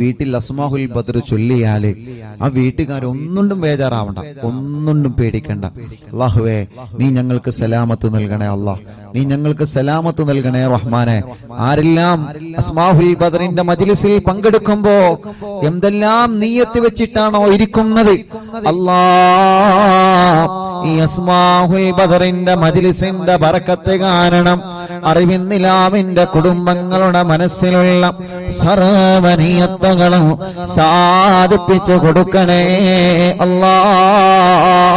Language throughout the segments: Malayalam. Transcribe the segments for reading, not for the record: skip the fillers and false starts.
വീട്ടിൽ അസ്മാഹുൽ ബദർ ചൊല്ലിയാല് ആ വീട്ടുകാർ ഒന്നുകൊണ്ടും ബേജാറാവണ്ട, ഒന്നുകൊണ്ടും പേടിക്കണ്ട. അല്ലാഹുവേ, നീ ഞങ്ങൾക്ക് സലാമത്ത് നൽകണേ അല്ലാഹ്, നീ ഞങ്ങൾക്ക് സലാമത്ത് നൽകണേ റഹ്മാനെ. ആരെല്ലാം അസ്മാഹുൽ ബദറിന്റെ മജ്ലിസിൽ പങ്കെടുക്കുമ്പോ എന്തെല്ലാം നിയ്യത്ത് വെച്ചിട്ടാണോ ഇരിക്കുന്നത്, അല്ലാഹ് ഈ അസ്മാഹുൽ ബദറിന്റെ മജ്ലിസിന്റെ ബറക്കത്ത് കാരണം അറിവിന്നിലാവിന്റെ കുടുംബങ്ങളുടെ മനസ്സിലുള്ള സർവ്വനിയത്തുകളും സാധിപ്പിച്ചു കൊടുക്കണേ അല്ലാഹ്.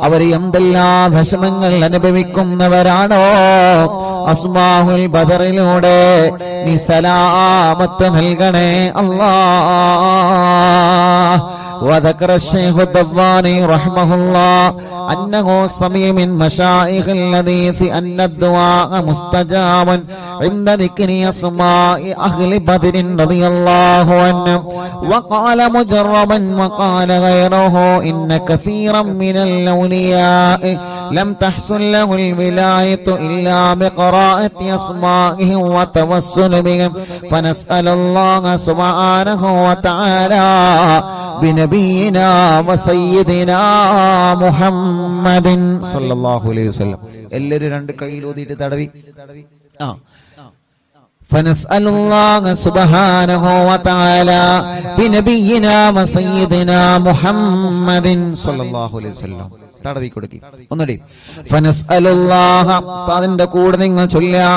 അവർ എന്തെല്ലാം വിഷമങ്ങൾ അനുഭവിക്കുന്നവരാണോ അസ്മാഹുൽ ബദറിലൂടെ നീ സലാമത്ത് നൽകണേ അല്ലാഹ്. وذكر الشيخ الضباني رحمه الله أنه سمع من مشايخ الحديث أن الدعاء مستجاب عند ذكر أسماء أهل بدر رضي الله عنهم. وقال مجربا وقال غيره إن كثيرا من الأولياء لم تحصل له الولاية إلا بقراءة أسمائهم وتوسل بهم، فنسأل الله سبحانه وتعالى بنبينا وسيدنا محمد صلى الله عليه وسلم. എല്ലാവരും രണ്ട് കൈയിൽ ഊതിയിട്ട് തടവി. فنسأل الله سبحانه وتعالى بنبينا وسيدنا محمد صلى الله عليه وسلم. തടവി കൊടുക്കി ഒന്നുകൂടി. ഫനസ്അലുല്ലാഹ, ഉസ്താദിന്റെ കൂടെ നിങ്ങൾ ചൊല്ലുക.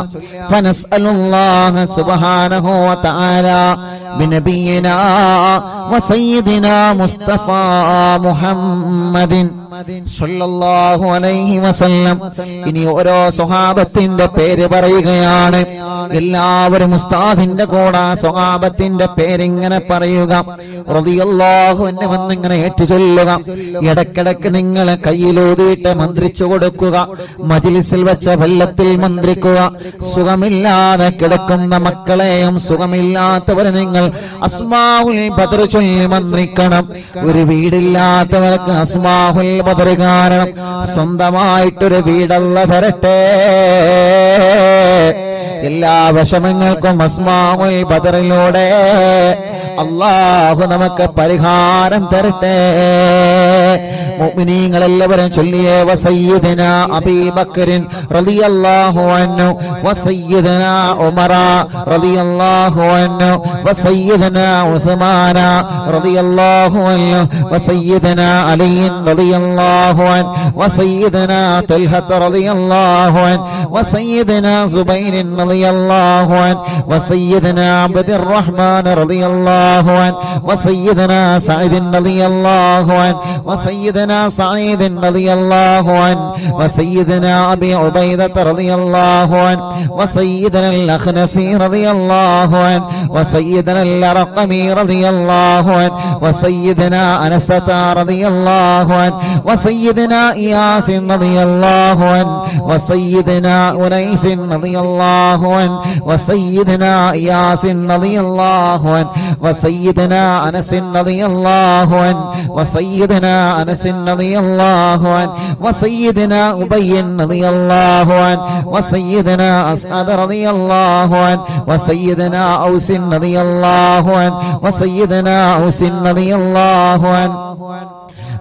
ഫനസ്അലുല്ലാഹ സുബ്ഹാനഹു വ തആല ബിനബിയിനാ വസയ്യിദിനാ മുസ്തഫ മുഹമ്മദിൻ സല്ലല്ലാഹു അലൈഹി വസല്ലം. ഇനി ഓരോ സ്വഹാബത്തിന്റെ പേര് പറയുകയാണ്. എല്ലാവരും ഉസ്താദിന്റെ കൂടെ സ്വഹാബത്തിന്റെ പേരിങ്ങനെ പറയുക. റളിയല്ലാഹു അൻഹു എന്നിങ്ങനെ ഏറ്റുചൊല്ലുക. ഇടക്കിടക്ക് നിങ്ങൾ കയ്യിലൂതിയിട്ട് മന്ത്രിച്ചു കൊടുക്കുക. മജ്ലിസിൽ വെച്ച വെള്ളത്തിൽ മന്ത്രിക്കുക. സുഖമില്ലാതെ കിടക്കുന്ന മക്കളെയും സുഖമില്ലാത്തവരെ നിങ്ങൾ അസ്മാഉൽ ബദർ ചൊല്ലി മന്ത്രിക്കണം. ഒരു വീടില്ലാത്തവർക്ക് അസ്മാഉൽ ബദർ കാരണം സ്വന്തമായിട്ടൊരു വീടല്ല തരട്ടെ. എല്ലാ വിഷമങ്ങൾക്കും അസ്മാഉൽ ബദറിലൂടെ അല്ലാഹു നമുക്ക് പരിഹാരം തരട്ടെ. മുഅ്മിനീങ്ങൾ എല്ലാവരും ചൊല്ലിയേ. വസയ്യിദനാ അബീ ബക്കറിൻ റളിയല്ലാഹു അൻഹു വസയ്യിദനാ ഉമറ റളിയല്ലാഹു അൻഹു വസയ്യിദനാ ഉസ്മാന റളിയല്ലാഹു അൻഹു വസയ്യിദനാ അലി റളിയല്ലാഹു അൻഹു വസയ്യിദനാ തൽഹ റളിയല്ലാഹു അൻഹു വസയ്യിദനാ സുബൈർ റളിയല്ലാഹു അൻഹു വസയ്യിദനാ അബ്ദുർ റഹ്മാൻ റളിയല്ലാഹു അൻഹു വസയ്യിദനാ സഈദ് റളിയല്ലാഹു അൻഹു വസയ്യിദനാ سعيد رضي الله عنه وسيدنا أبي عبيدة رضي الله عنه وسيدنا الأخنسي رضي الله عنه وسيدنا الأرقمي رضي الله عنه وسيدنا أنسة رضي الله عنه وسيدنا إياس رضي الله عنه وسيدنا أنيس رضي الله عنه وسيدنا إياس رضي الله عنه وسيدنا أنس رضي الله عنه وسيدنا أنس رضي الله عنه وسيدنا أبي رضي الله عنه وسيدنا أسعد رضي الله عنه وسيدنا أوس رضي الله عنه وسيدنا أوس رضي الله عنه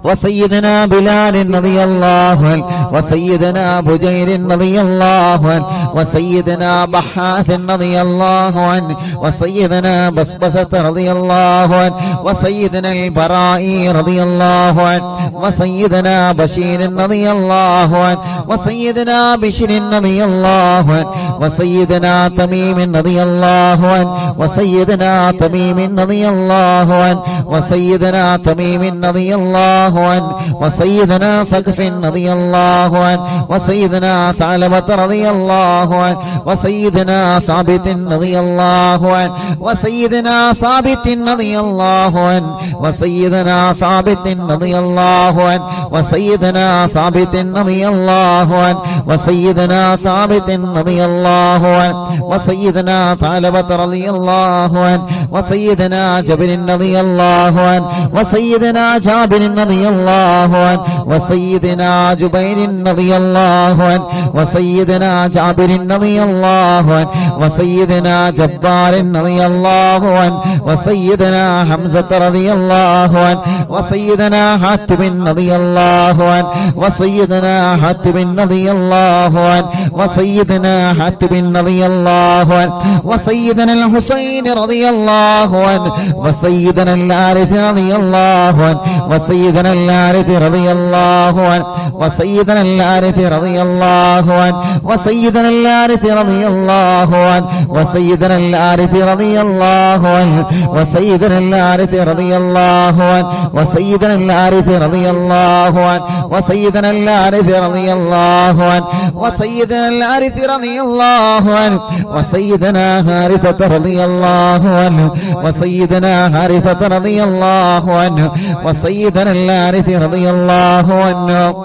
وسيدنا بلال رضي الله عنه وسيدنا بجير رضي الله عنه وسيدنا بحاث رضي الله عنه وسيدنا بسبسة رضي الله عنه وسيدنا البرائي رضي الله عنه وسيدنا بشير رضي الله عنه وسيدنا بشر رضي الله عنه وسيدنا تميم رضي الله عنه وسيدنا تميم رضي الله عنه وسيدنا تميم رضي الله عنه وسيدنا ثقف رضي الله عنه وسيدنا ثعلبة رضي الله عنه وسيدنا ثابت رضي الله عنه وسيدنا ثابت رضي الله عنه وسيدنا ثابت رضي الله عنه وسيدنا ثابت رضي الله عنه وسيدنا ثابت رضي الله عنه وسيدنا ثعلبة رضي الله عنه وسيدنا جابر رضي الله عنه وسيدنا جابر رضي റളിയല്ലാഹു അൻഹു വസയ്യിദനാ ജുബൈർ റളിയല്ലാഹു അൻഹു വസയ്യിദനാ ജാബിർ റളിയല്ലാഹു അൻഹു വസയ്യിദനാ ജബ്ബാർ റളിയല്ലാഹു അൻഹു വസയ്യിദനാ ഹംസ റളിയല്ലാഹു അൻഹു വസയ്യിദനാ ഹാത്തിബ് റളിയല്ലാഹു അൻഹു വസയ്യിദനാ ഹാത്തിബ് റളിയല്ലാഹു അൻഹു വസയ്യിദനാ ഹാത്തിബ് റളിയല്ലാഹു അൻഹു വസയ്യിദനാ الحسين رضي الله عنه وسيدنا العارف رضي الله عنه وسيدنا العارف رضي الله عنه وسيدنا العارف رضي الله عنه وسيدنا العارف رضي الله عنه وسيدنا العارف رضي الله عنه وسيدنا العارف رضي الله عنه وسيدنا العارف رضي الله عنه وسيدنا العارف رضي الله عنه وسيدنا العارف رضي الله عنه وسيدنا حارثة رضي الله عنه وسيدنا حارثة رضي الله عنه وسيدنا العارف رضي الله عنه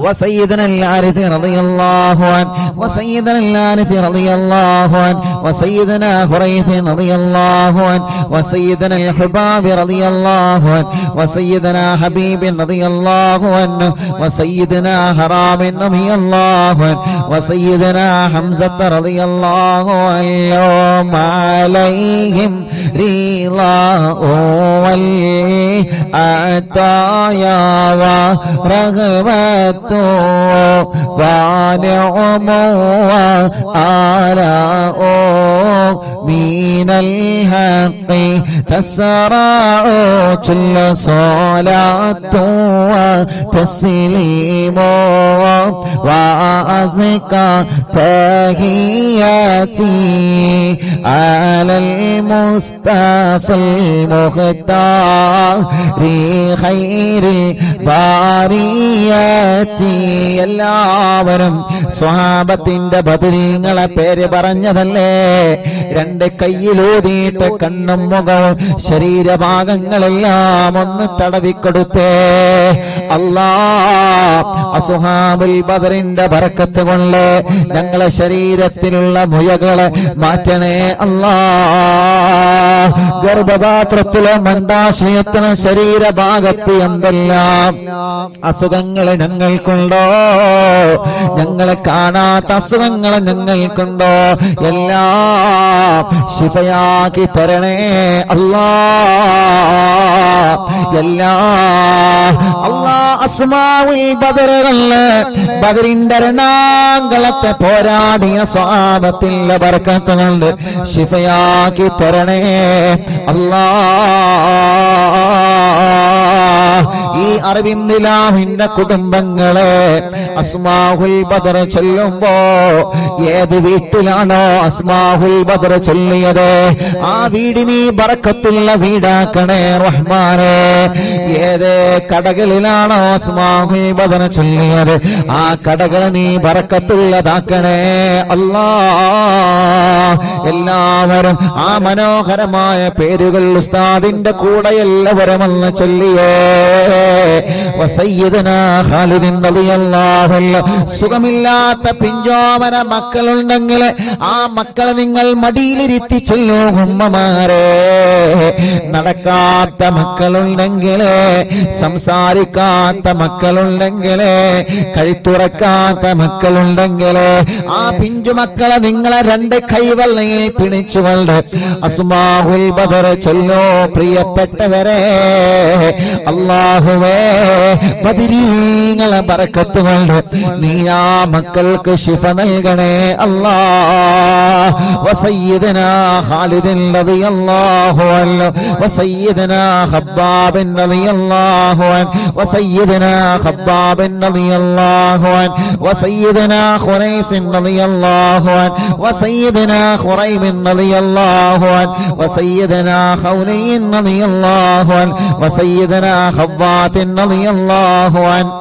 وسيدنا العارف رضي الله عنه وسيدنا العارف رضي الله عنه وسيدنا خريث رضي الله عنه وسيدنا الحباب رضي الله عنه وسيدنا حبيب رضي الله عنه وسيدنا حرام رضي الله عنه وسيدنا حمزة رضي الله عنه عليهم رضاه والعطايا ورغبة ونعم وآلاء من الحق تسرع كل صلاة وتسليم وأزكى تحياتي على المصطفى المختار خير البريات. എല്ലാവരും സ്വഹാബത്തിന്റെ ബദരീങ്ങളെ പേര് പറഞ്ഞതല്ലേ? രണ്ട് കയ്യിലൂതിയിട്ട് കണ്ണും മുഖവും ശരീരഭാഗങ്ങളെല്ലാം ഒന്ന് തടവിക്കൊടുത്തേ. അല്ലാ, അസ്ഹാബുൽ ബദറിന്റെ ബറക്കത്ത് കൊണ്ട് ഞങ്ങളെ ശരീരത്തിലുള്ള മുയകളെ മാറ്റണേ അല്ലാ. ഗർഭപാത്രത്തിലെ മന്ദാശയത്തിന് ശരീരഭാഗത്ത് എന്തെല്ലാം അസുഖങ്ങളെ ഞങ്ങൾക്കുണ്ടോ, ഞങ്ങളെ കാണാത്ത അസുഖങ്ങളെ ഞങ്ങൾക്കുണ്ടോ, എല്ലാം ശിഫയാക്കി തരണേ അല്ലാ. അല്ലാ അസ്മാഉൽ ബദറുകളില് ബദറിന്റെ രണാങ്കളത്തെ പോരാടിയ സ്വഹാബത്തിന്റെ ബർക്കത്ത് കൊണ്ട് ശിഫയാക്കി തരണേ അല്ലാ. ഈ അറബിന്ദിലാഹിന്റെ കുടുംബങ്ങളെ അസ്മാഉൽ ബദർ ചൊല്ലുമ്പോ ഏത് വീട്ടിലാണോ അസ്മാഉൽ ബദർ ചൊല്ലിയത് ആ വീടിന് ബറക്കത്തുള്ള വീടാക്കണേ റഹ്മാനേ. ഏത് കടകളിലാണോ അസ്മാഉൽ ബദർ ചൊല്ലിയത് ആ കടകൾ നീ ബറക്കത്തുള്ളതാക്കണേ അല്ലാ. എല്ലാവരും ആ മനോഹരമായ പേരുകൾ ഉസ്താദിന്റെ കൂടെ എല്ലാവരും ഒന്ന് ചൊല്ലിയേ. വസയ്യിദനാ ഖാലിദ് റളിയല്ലാഹു അൻഹു. സുഖമില്ലാത്ത പിഞ്ചോമന മക്കളുണ്ടെങ്കിൽ ആ മക്കളെ നിങ്ങൾ മടിയിലിരുത്തി ചൊല്ലൂ ഉമ്മമാരെ. നടക്കാത്ത മക്കളുണ്ടെങ്കിൽ, സംസാരിക്കാത്ത മക്കളുണ്ടെങ്കിൽ, കഴുത്തുറക്കാത്ത മക്കളുണ്ടെങ്കിൽ ആ പിഞ്ചു മക്കളെ നിങ്ങളെ രണ്ട് കൈവെള്ളയിൽ പിടിച്ചുകൊണ്ട് അസ്മാഉൽ ബദർ ചൊല്ലോ. പ്രിയപ്പെട്ടവരെ, അല്ലാഹുവേ ബദരീങ്ങളെ ബറക്കത്ത് കൊണ്ട് നീ ആ മക്കൾക്ക് ശിഫ നൽകണേ അല്ലാ. വസയ്യിദനാ ഖാലിദ് റളിയല്ലാഹു അൻഹു വസയ്യിദനാ ഖബ്ബാബ് റളിയല്ലാഹു അൻഹു വസയ്യിദനാ ഖബ്ബാബ് റളിയല്ലാഹു അൻഹു വസയ്യിദനാ ഖുറൈസ് റളിയല്ലാഹു അൻഹു വസയ്യിദനാ ഖുറൈബ് റളിയല്ലാഹു അൻഹു വസയ്യിദനാ ഖൗലി റളിയല്ലാഹു അൻഹു വസയ്യിദനാ ഖവ്വാത്ത് റളിയല്ലാഹു അൻഹു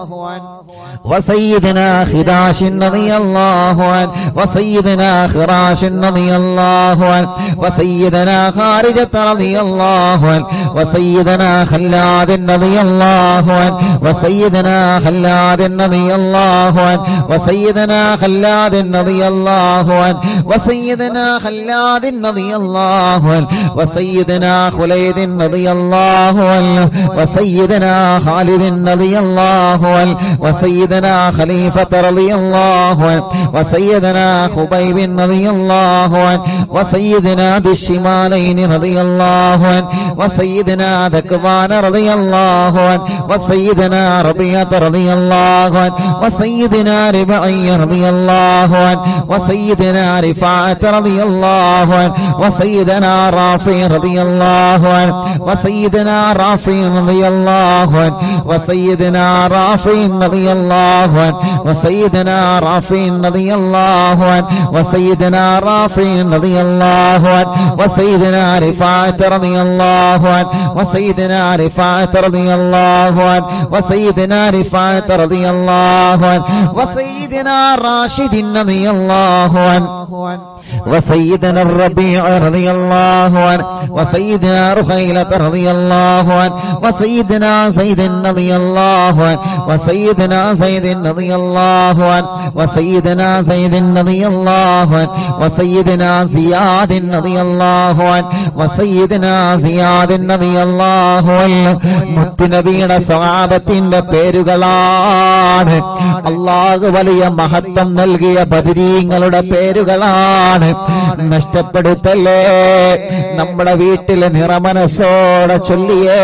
وسيدنا خداش رضي الله عنه وسيدنا خراش رضي الله عنه وسيدنا خارجة رضي الله عنه وسيدنا خلاد رضي الله عنه وسيدنا خلاد رضي الله عنه وسيدنا خلاد رضي الله عنه وسيدنا خلاد رضي الله عنه وسيدنا خليد رضي الله عنه وسيدنا خالد رضي الله عنه وسيدنا خليفة رضي الله عنه وسيدنا خبيب رضي الله عنه وسيدنا ذي الشمالين رضي الله عنه وسيدنا ذكوان رضي الله عنه وسيدنا ربيعة رضي الله عنه وسيدنا ربعي رضي الله عنه وسيدنا رفاعة رضي الله عنه وسيدنا رافع رضي الله عنه وسيدنا رافع رضي الله عنه وسيدنا رافع رضي الله عنه وسيدنا رافع رضي الله عنه وسيدنا رافع رضي الله عنه وسيدنا رفاعة رضي الله عنه وسيدنا رفاعة رضي الله عنه وسيدنا رفاعة رضي الله عنه وسيدنا راشد رضي الله عنه وسيدنا الربيع رضي الله عنه وسيدنا رخيلة رضي الله عنه وسيدنا زيد رضي الله عنه وسيدنا زيد رضي الله عنه وسيدنا زيد رضي الله عنه وسيدنا زياد رضي الله عنه وسيدنا زياد رضي الله عنه മുത്തുനബിയുടെ സ്വഹാബത്തിന്റെ പേരുകളാണ്. അല്ലാഹു വലിയ മഹത്വം നൽകിയ ബദരീങ്ങളുടെ പേരുകളാണ്. നഷ്ടപ്പെടുത്തല്ലേ. നമ്മുടെ വീട്ടിലെ നിറമനസ്സോടെ ചൊല്ലിയേ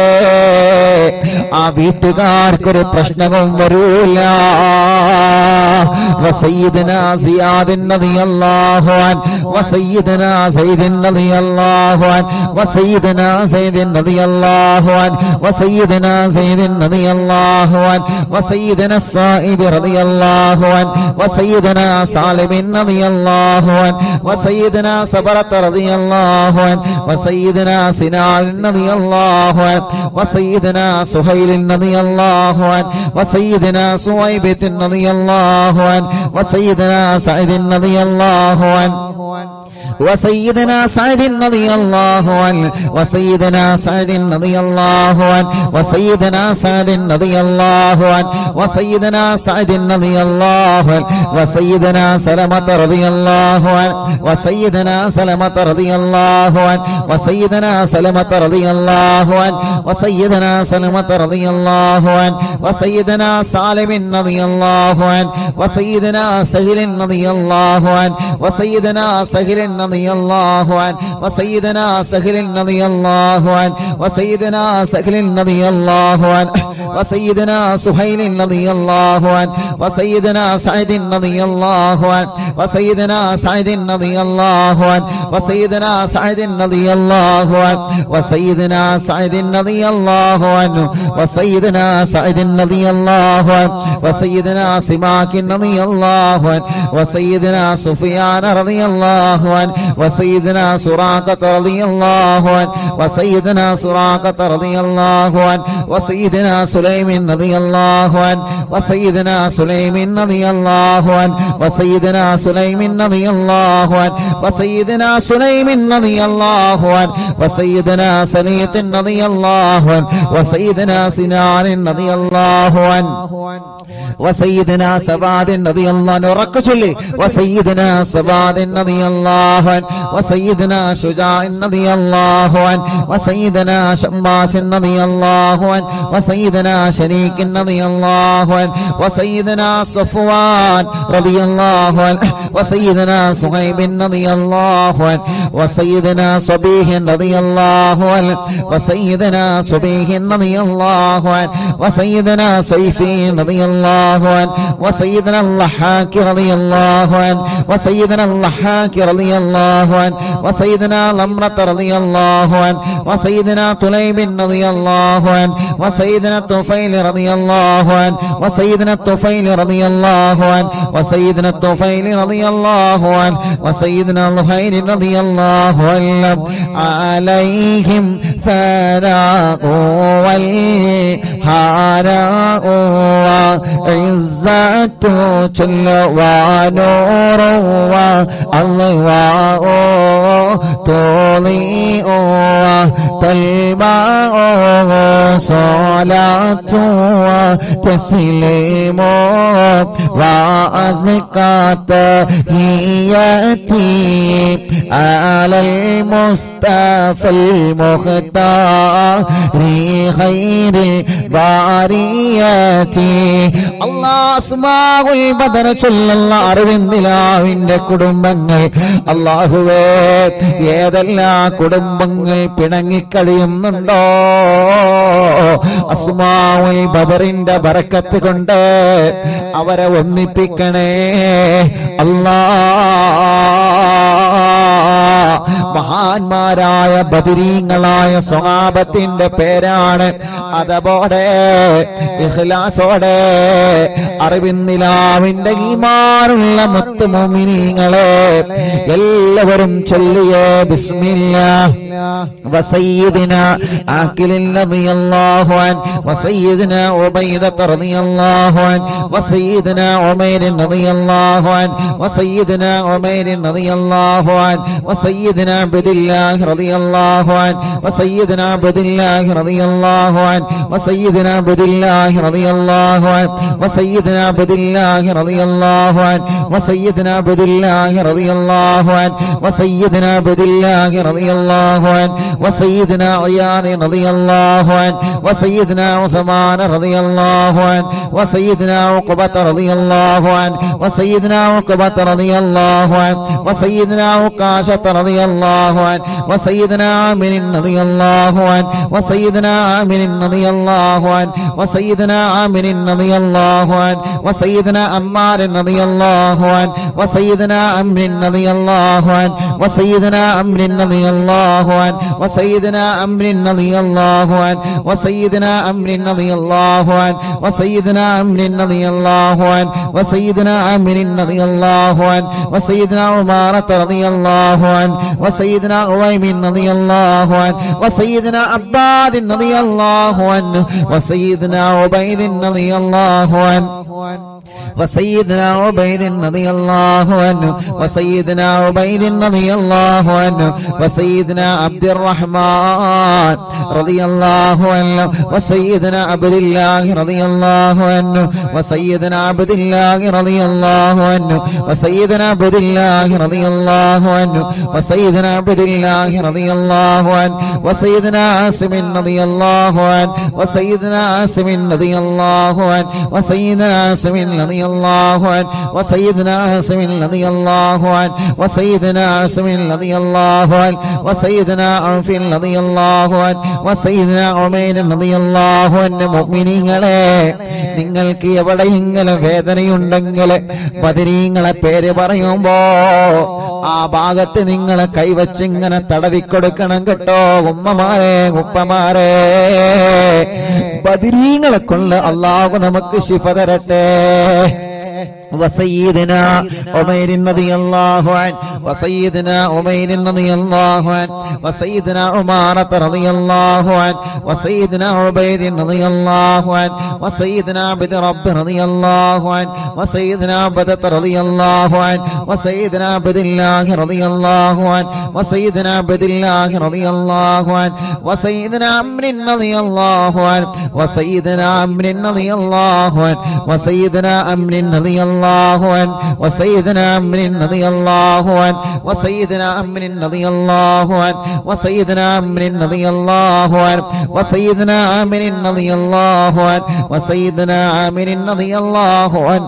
ആ വീട്ടുകാർക്കൊരു പ്രശ്നവും വരൂല. وسيدنا زياد رضي الله عنه وسيدنا زيد رضي الله عنه وسيدنا زيد رضي الله عنه وسيدنا زيد رضي الله عنه وسيدنا الصائب رضي الله عنه وسيدنا سالم رضي الله عنه وسيدنا صبرة رضي الله عنه وسيدنا سنان رضي الله عنه وسيدنا سهيل رضي الله عنه وسيدنا سويبة رضي الله عنه وسيدنا سعيد رضي الله عنه وسيدنا سعد رضي الله عنه وسيدنا سعد رضي الله عنه وسيدنا سعد رضي الله عنه وسيدنا سعد رضي الله عنه وسيدنا سلمة رضي الله عنه وسيدنا سلمة رضي الله عنه وسيدنا سلمة رضي الله عنه وسيدنا سلمة رضي الله عنه وسيدنا سالم رضي الله عنه وسيدنا سهل رضي الله عنه وسيدنا سهل رضي الله عنه وسيدنا سهل رضي الله عنه وسيدنا سهل رضي الله عنه وسيدنا سهيل رضي الله عنه وسيدنا سعيد رضي الله عنه وسيدنا سعيد رضي الله عنه وسيدنا سعيد رضي الله عنه وسيدنا سعيد رضي الله عنه وسيدنا سعيد رضي الله عنه وسيدنا سماك رضي الله عنه وسيدنا سفيان رضي الله عنه وسيدنا سراقة رضي الله عنه وسيدنا سراقة رضي الله عنه وسيدنا سليم رضي الله عنه وسيدنا سليم رضي الله عنه وسيدنا سليم رضي الله عنه وسيدنا سليم رضي الله عنه وسيدنا سليط رضي الله عنه وسيدنا سنان رضي الله عنه وسيدنا سباد رضي الله عنه ركشلي وسيدنا سباد رضي الله عنه وسيدنا شجاع رضي الله عنه وسيدنا شماس رضي الله عنه وسيدنا شريك رضي الله عنه وسيدنا صفوان رضي الله عنه وسيدنا صهيب رضي الله عنه وسيدنا صبيح رضي الله عنه وسيدنا صبيح رضي الله عنه وسيدنا سيفي رضي الله عنه وسيدنا اللحاك رضي الله عنه وسيدنا اللحاك رضي الله عنه وسيدنا لمرة رضي الله عنه وسيدنا طليب رضي الله عنه وسيدنا الطفيل رضي الله عنه وسيدنا الطفيل رضي الله عنه وسيدنا الطفيل رضي الله عنه وسيدنا الخير رضي الله عنه عليهم ثناء والهناء وعزة جل ونور والله تضيء تلمع صلاة وتسليم وأزكى تحياتي على المصطفى المختار خير البريات الله അസ്മാഉൽ ബദർ ചൊല്ലുന്ന അറിവിന്ദിലാവിന്റെ കുടുംബങ്ങൾ അല്ലാഹുവേ ഏതെല്ലാം കുടുംബങ്ങൾ പിണങ്ങിക്കഴിയുന്നുണ്ടോ അസ്മാഉൽ ബദറിന്റെ ബറക്കത്ത് കൊണ്ട് അവരെ ഒന്നിപ്പിക്കണേ മഹാന്മാരായ ബദരീങ്ങളായ സ്വഹാബത്തിന്റെ പേരാണ്. അതോടെ ഇഖ്ലാസോടെ അറിവിന്നിലാവിന്റെ ഈമാനുള്ള മുത്ത് മുഅ്മിനീങ്ങളെ എല്ലാവരും ചൊല്ലിയേ ബിസ്മില്ലാഹ് വസയ്യിദിനാ ആഖിലിൻ റളിയല്ലാഹു അൻഹു വസയ്യിദിനാ ഉബൈദ റളിയല്ലാഹു അൻഹു വസയ്യിദിനാ ഉമൈർ റളിയല്ലാഹു അൻഹു വസയ്യിദിനാ ഉമൈർ റളിയല്ലാഹു അൻഹു വസയ്യിദിനാ അബ്ദുല്ലാഹ് റളിയല്ലാഹു അൻഹു വസയ്യിദിനാ അബ്ദുല്ലാഹ് റളിയല്ലാഹു അൻഹു വസയ്യിദിനാ അബ്ദുല്ലാഹ് റളിയല്ലാഹു അൻഹു വസയ്യിദിനാ അബ്ദുല്ലാഹ് റളിയല്ലാഹു അൻഹു വസയ്യിദിനാ അബ്ദുല്ലാഹ് റളിയല്ലാഹു അൻഹു വസയ്യിദിനാ അബ്ദുല്ലാഹ് റളിയല്ലാഹു അൻഹു വസയ്യിദിനാ ഇയാദ് റളിയല്ലാഹു അൻഹു വസയ്യിദിനാ ഉസ്മാൻ റളിയല്ലാഹു അൻഹു വസയ്യിദിനാ ഉഖബത റളിയല്ലാഹു അൻഹു വസയ്യിദിനാ ഉഖബത റളിയല്ലാഹു അൻഹു വസയ്യിദിനാ ഉഖാശത റളിയല്ലാഹു അൻഹു വസയ്യിദിനാ ആമിർ റളിയല്ലാഹു അൻഹു വസയ്യിദിനാ ആമിർ റളിയല്ലാഹു അൻഹു വസയ്യിദിനാ ആമിർ റളിയല്ലാഹു അൻഹു വസയ്യിദിനാ അമ്മാർ റളിയല്ലാഹു അൻഹു വസയ്യിദിനാ അംർ റളിയല്ലാഹു അൻഹു വസയ്യിദിനാ അംർ റളിയല്ലാഹു അൻഹു വസയ്യിദിനാ അംർ റളിയല്ലാഹു അൻഹു വസയ്യിദിനാ അംർ റളിയല്ലാഹു അൻഹു വസയ്യിദിനാ അംർ റളിയല്ലാഹു അൻഹു വസയ്യിദിനാ അംർ റളിയല്ലാഹു അൻഹു വസയ്യിദിനാ ഉമാറത റളിയല്ലാഹു അൻഹു വസയ്യിദിനാ ഉവൈമിൻ റളിയല്ലാഹു അൻഹു വസയ്യിദിനാ അബ്ബാദ് റളിയല്ലാഹു അൻഹു വസയ്യിദിനാ ഉബൈദ് റളിയല്ലാഹു അൻഹു وسيدنا عبيد رضي الله عنه وسيدنا عبيد رضي الله عنه وسيدنا عبد الرحمن رضي الله عنه وسيدنا عبد الله رضي الله عنه وسيدنا عبد الله رضي الله عنه وسيدنا عبد الله رضي الله عنه وسيدنا عبد الله رضي الله عنه وسيدنا عاصم رضي الله عنه وسيدنا عاصم رضي الله عنه وسيدنا عاصم رضي الله عنه وسيدنا عاصم رضي الله عنه وسيدنا عاصم رضي الله عنه وسيدنا عوف رضي الله عنه وسيدنا عمير رضي الله عنه മുഅ്മിനീങ്ങളെ നിങ്ങൾക്ക് എവിടെയെങ്കിലും വേദനയുണ്ടെങ്കിൽ ബദരീങ്ങളെ പേര് പറയുമ്പോ ആ ഭാഗത്ത് നിങ്ങൾ കൈവച്ചിങ്ങനെ തടവിക്കൊടുക്കണം കേട്ടോ ഉമ്മമാരെ ഉപ്പമാരെ ബദരീങ്ങളെ കൊണ്ട് അല്ലാഹു നമുക്ക് ശിഫ തരട്ടെ وسيدنا عمير رضي الله عنه وسيدنا عمير رضي الله عنه وسيدنا عمارة رضي الله عنه وسيدنا عبيد رضي الله عنه وسيدنا عبد رب رضي الله عنه وسيدنا عبدة رضي الله عنه وسيدنا عبد الله رضي الله عنه وسيدنا عبد الله رضي الله عنه وسيدنا عمرو رضي الله عنه وسيدنا عمرو رضي الله عنه وسيدنا عمرو رضي الله عنه وسيدنا عمرو رضي الله عنه وسيدنا عمرو رضي الله عنه وسيدنا عمرو رضي الله عنه وسيدنا عامر رضي الله عنه وسيدنا عامر رضي الله عنه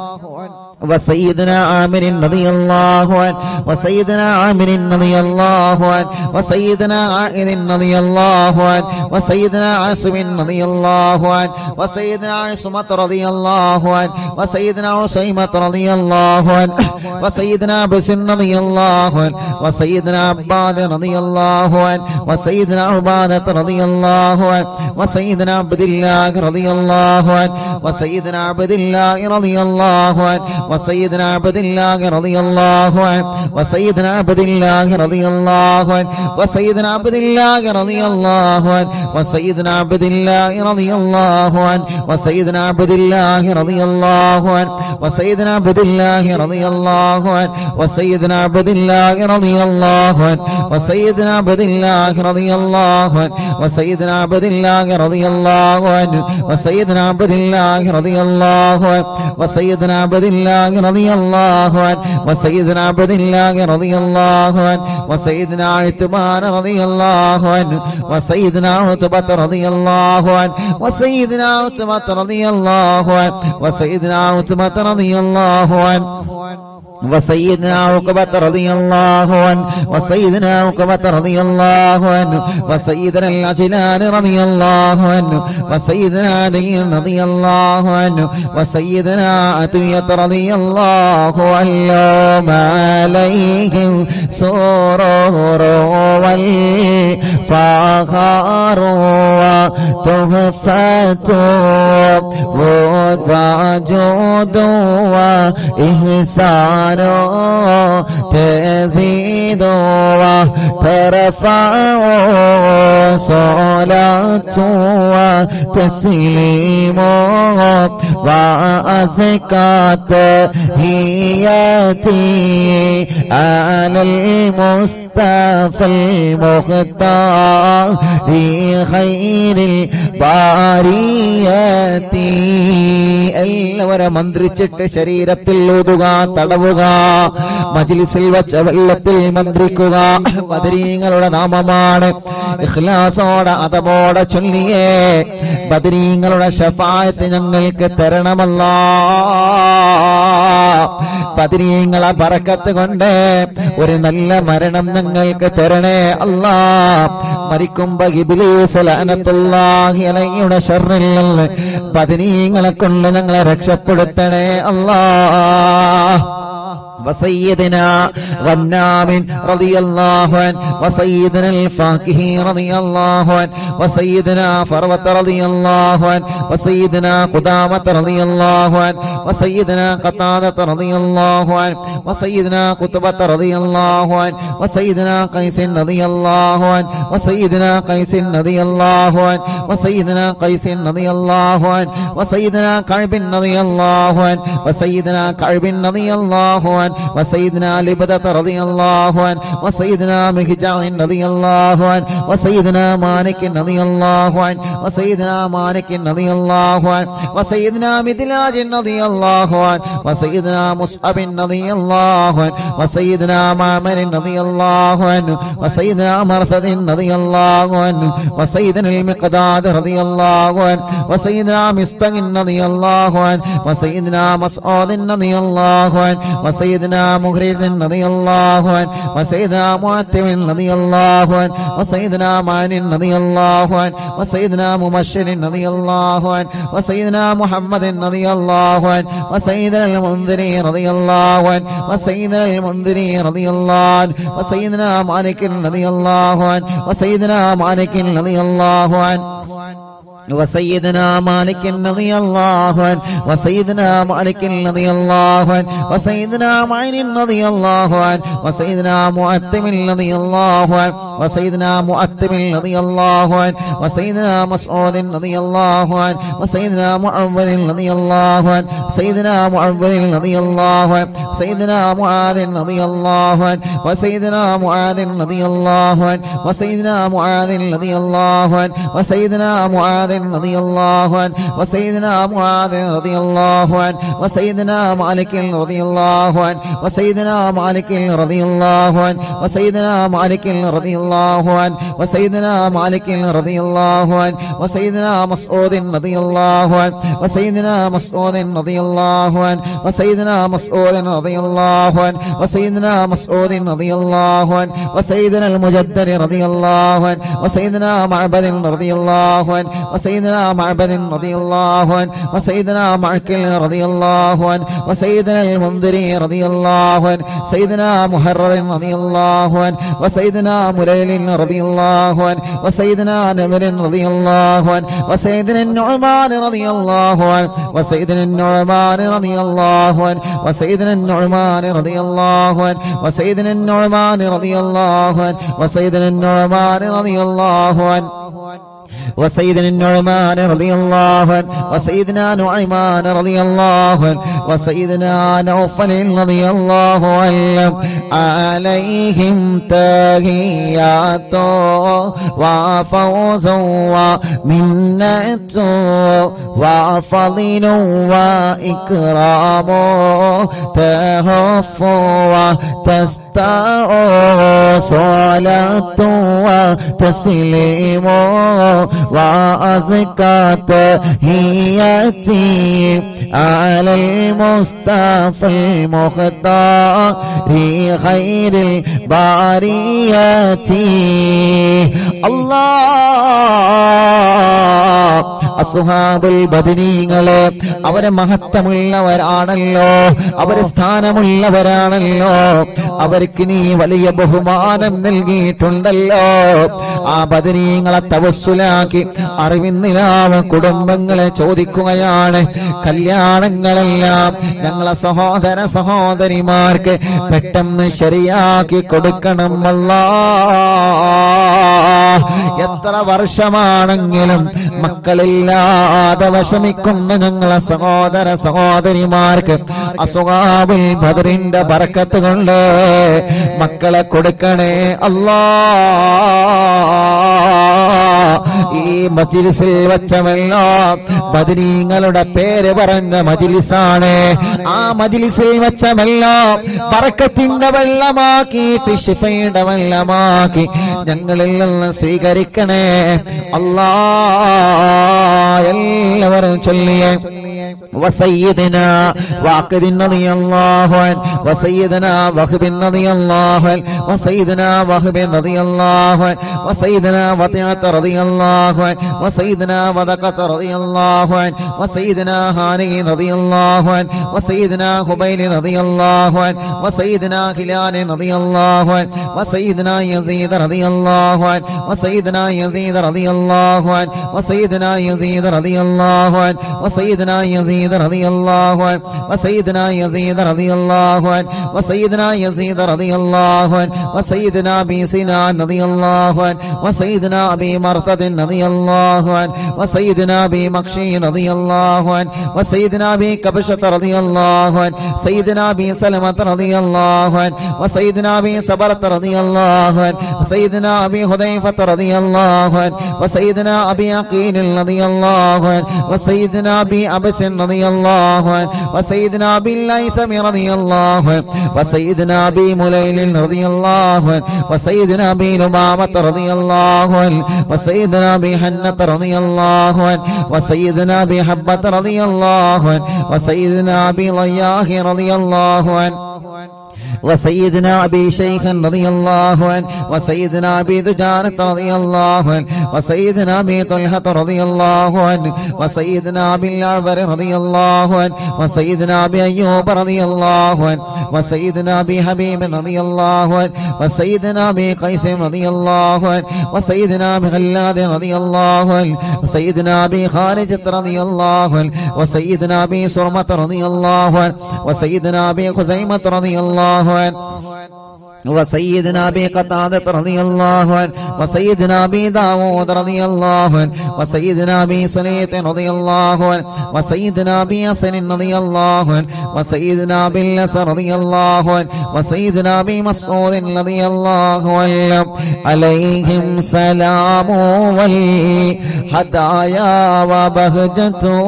وسيدنا عامر رضي الله عنه وسيدنا عامر رضي الله عنه وسيدنا عائذ رضي الله عنه وسيدنا عاصم رضي الله عنه وسيدنا عصمة رضي الله عنه وسيدنا عصيمة رضي الله عنه وسيدنا بسن رضي الله عنه وسيدنا عباد رضي الله عنه وسيدنا عبادة رضي الله عنه وسيدنا عبد الله رضي الله عنه وسيدنا عبد الله رضي الله عنه وسيدنا عبد الله رضي الله عنه وسيدنا عبد الله رضي الله عنه وسيدنا عبد الله رضي الله عنه وسيدنا عبد الله رضي الله عنه وسيدنا عبد الله رضي الله عنه وسيدنا عبد الله رضي الله عنه وسيدنا عبد الله رضي الله عنه وسيدنا عبد الله رضي الله عنه وسيدنا عبد الله رضي الله عنه وسيدنا عبد الله رضي الله عنه وسيدنا عبد الله رضي الله عنه وسيدنا عبد الله رضي الله عنه وسيدنا عثمان رضي الله عنه وسيدنا عتبة رضي الله عنه وسيدنا عتبة رضي الله عنه وسيدنا عتبة رضي الله عنه وسيدنا عقبة رضي الله عنه وسيدنا عقبة رضي الله عنه وسيدنا العجلان رضي الله عنه وسيدنا علي رضي الله عنه وسيدنا عطية رضي الله عنه عليهم سرور والفخر وتحفة وجود وإحسان تزيد وترفع صلاة وتسليم وأزكى تحياتي على المصطفى المختار خير الباريات എല്ലാവരും മന്ത്രിച്ചിട്ട് ശരീരത്തിൽ ഊതുക, തടവുക, മജ്ലിസിൽ വച്ച വെള്ളത്തിൽ മന്ത്രിക്കുക. ബദരീങ്ങളുടെ നാമമാണ്. ഇഖ്ലാസോടെ അതബോടെ ചൊല്ലിയേ ബദരീങ്ങളുടെ ശഫാഅത്ത് ഞങ്ങൾക്ക് തരണമല്ലാ. ബദരീങ്ങളെ ബറക്കത്ത് കൊണ്ട് ഒരു നല്ല മരണം ഞങ്ങൾക്ക് തരണേ അല്ലാ. മരിക്കുമ്പോ ഇബ്ലീസ് ലഅനത്തുല്ലാഹി അലൈഹിയുടെ ശർറിൽ നിന്ന് ബദരീങ്ങളെ കൊണ്ട് ഞങ്ങളെ രക്ഷപ്പെടുത്തണേ അല്ലാ. وسيدنا غنام رضي الله عنه وسيدنا الفاكهي رضي الله عنه وسيدنا فروة رضي الله عنه وسيدنا قدامة رضي الله عنه وسيدنا قتادة رضي الله عنه وسيدنا قطبة رضي الله عنه وسيدنا قيس رضي الله عنه وسيدنا قيس رضي الله عنه وسيدنا قيس رضي الله عنه وسيدنا كعب رضي الله عنه وسيدنا كعب رضي الله عنه وسيدنا لبدة رضي الله عنه وسيدنا مهجع رضي الله عنه وسيدنا مالك رضي الله عنه وسيدنا مالك رضي الله عنه وسيدنا مدلاج رضي الله عنه وسيدنا مصعب رضي الله عنه وسيدنا معمر رضي الله عنه وسيدنا مرثد رضي الله عنه وسيدنا المقداد رضي الله عنه وسيدنا مستق رضي الله عنه وسيدنا مسعود رضي الله عنه وسيدنا مغرز رضي الله عنه وسيدنا معتم رضي الله عنه وسيدنا معن رضي الله عنه وسيدنا مبشر رضي الله عنه وسيدنا محمد رضي الله عنه وسيدنا المنذري رضي الله عنه وسيدنا المنذري رضي الله عنه وسيدنا مالك رضي الله عنه وسيدنا مالك رضي الله عنه وسيدنا مالك رضي الله عنه وسيدنا مالك رضي الله عنه وسيدنا معين رضي الله عنه وسيدنا معتم رضي الله عنه وسيدنا معتم رضي الله عنه وسيدنا مسعود رضي الله عنه وسيدنا معوذ رضي الله عنه سيدنا معوذ رضي الله عنه سيدنا معاذ رضي الله عنه وسيدنا معاذ رضي الله عنه وسيدنا معاذ رضي الله عنه وسيدنا معاذ رضي الله عنه وسيدنا معاذ رضي الله عنه وسيدنا مالك رضي الله عنه وسيدنا مالك رضي الله عنه وسيدنا مالك رضي الله عنه وسيدنا مالك رضي الله عنه وسيدنا مسعود رضي الله عنه وسيدنا مسعود رضي الله عنه وسيدنا مسعود رضي الله عنه وسيدنا مسعود رضي الله عنه وسيدنا المجدد رضي الله عنه وسيدنا معبد رضي الله عنه وسيدنا معبد رضي الله عنه وسيدنا معكل رضي الله عنه وسيدنا المنذري رضي الله عنه سيدنا محرر رضي الله عنه وسيدنا مليل رضي الله عنه وسيدنا نذر رضي الله عنه وسيدنا النعمان رضي الله عنه وسيدنا النعمان رضي الله عنه وسيدنا النعمان رضي الله عنه وسيدنا النعمان رضي الله عنه وسيدنا النعمان رضي الله عنه وسيدنا النعمان رضي الله عنه وسيدنا نعيمان رضي الله عنه وسيدنا نوفل رضي الله عنه عليهم تحيات وفوز ومنة وفضل وإكرام تهف وتستع صلاة وتسليم وأزكى تحياتي على المصطفى المختار خير البريات الله അസ്ഹാബുൽ ബദരീങ്ങളെ അവരെ മഹത്വമുള്ളവരാണല്ലോ, അവരെ സ്ഥാനമുള്ളവരാണല്ലോ, അവർക്ക് നീ വലിയ ബഹുമാനം നൽകിയിട്ടുണ്ടല്ലോ. ആ ബദരീങ്ങളെ തവസ്സുലാക്കി അറിവിന്നിലാവ കുടുംബങ്ങളെ ചോദിക്കുകയാണ്, കല്യാണങ്ങളെല്ലാം ഞങ്ങളെ സഹോദര സഹോദരിമാർക്ക് പെട്ടെന്ന് ശരിയാക്കി കൊടുക്കണം അല്ലാഹ്. എത്ര വർഷമാണെങ്കിലും മക്കളില്ലാതെ വിഷമിക്കുന്ന ഞങ്ങളെ സഹോദര സഹോദരിമാർക്ക് അസ്ഹാബുൽ ബദറിന്റെ ബർക്കത്ത് കൊണ്ട് മക്കളെ കൊടുക്കണേ അല്ലാഹ്. ഈ മജ്ലിസിൽ വെച്ചമല്ലോ ബദരീങ്ങളുടെ പേര് പറഞ്ഞ മജ്ലിസാണ്. ആ മജ്ലിസിൽ വെച്ചമല്ലോ ബർക്കത്തിന്റെ വെള്ളമാക്കിയിട്ട് ശിഫയുടെ വെള്ളമാക്കി ഞങ്ങളിൽ നിന്ന് സ്വീകരിക്കണേ അല്ലാഹ്. എല്ലാവരും ചൊല്ലിയേ وسيدنا واقد رضي الله عنه وسيدنا وهب رضي الله عنه وسيدنا وهب رضي الله عنه وسيدنا وطيعة رضي الله عنه وسيدنا وذقة رضي الله عنه وسيدنا هاني رضي الله عنه وسيدنا خبيل رضي الله عنه وسيدنا هلال رضي الله عنه وسيدنا يزيد رضي الله عنه وسيدنا يزيد رضي الله عنه وسيدنا يزيد رضي الله عنه وسيدنا يزيد رضي الله عنه وسيدنا يزيد رضي الله عنه وسيدنا يزيد رضي الله عنه وسيدنا أبي سنان رضي الله عنه وسيدنا أبي مرثد رضي الله عنه وسيدنا أبي مكشي رضي الله عنه وسيدنا أبي كبشة رضي الله عنه سيدنا أبي سلمة رضي الله عنه وسيدنا أبي صبرة رضي الله عنه وسيدنا أبي حذيفة رضي الله عنه وسيدنا أبي عقيل رضي الله عنه وسيدنا أبي أبس رضي الله عنه وسيدنا أبي الليثم رضي الله عنه وسيدنا أبي مليل رضي الله عنه وسيدنا أبي لمامة رضي الله عنه وسيدنا أبي حنة رضي الله عنه وسيدنا أبي حبة رضي الله عنه وسيدنا أبي ضياح رضي الله عنه وسيدنا أبي شيخ رضي الله عنه وسيدنا أبي دجانة رضي الله عنه وسيدنا أبي طلحة رضي الله عنه وسيدنا أبي الأعور رضي الله عنه وسيدنا أبي أيوب رضي الله عنه وسيدنا أبي حبيب رضي الله عنه وسيدنا أبي قيس رضي الله عنه وسيدنا أبي غلاد رضي الله عنه وسيدنا أبي خارجة رضي الله عنه وسيدنا أبي سرمة رضي الله عنه وسيدنا أبي خزيمة رضي الله عنه وسيدنا أبي قتادة رضي الله عنه وسيدنا أبي داود رضي الله عنه وسيدنا أبي سليط رضي الله عنه وسيدنا أبي حسن رضي الله عنه وسيدنا أبي الأسر رضي الله عنه وسيدنا أبي مسعود رضي الله عنه عليهم سلام والهدايا وبهجته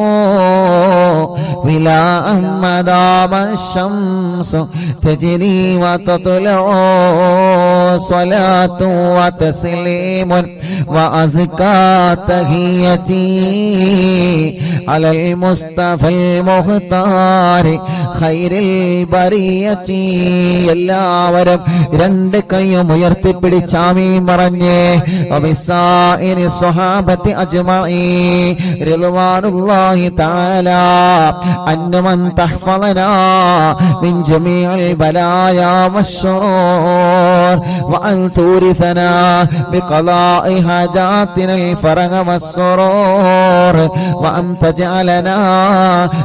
ولا مدام الشمس تجري وتطلع صلاة وتسليم وأزكى تحيتي على المصطفى المختار خير البرية എല്ലാവരും രണ്ട് കൈയും ഉയർത്തിപ്പിടിച്ച് ആമീൻ പറഞ്ഞേ വബിസായിരി സ്വഹാബത്തി അജ്മഈൻ റിദ്വാനുല്ലാഹി തആല അന്നമൻ തഹ്ഫളനാ മിൻ ജമീഇൽ ബലായാ والشرور وأن تورثنا بقضاء حاجاتنا الفرج والسرور وأن تجعلنا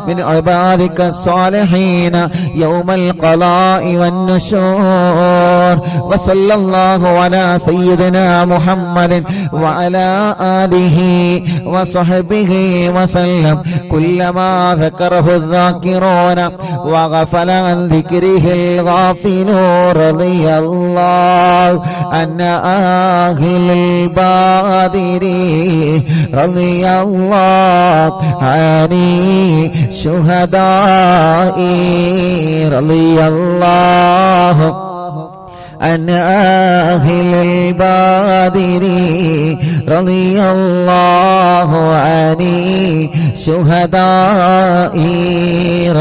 من عبادك الصالحين يوم القضاء والنشور وصلى الله على سيدنا محمد وعلى آله وصحبه وسلم كلما ذكره الذاكرون وغفل عن ذكره الغافلون رضي الله عن أهل البادر رضي الله عن الشهداء رضي الله عن أهل البادر رضي الله عن الشهداء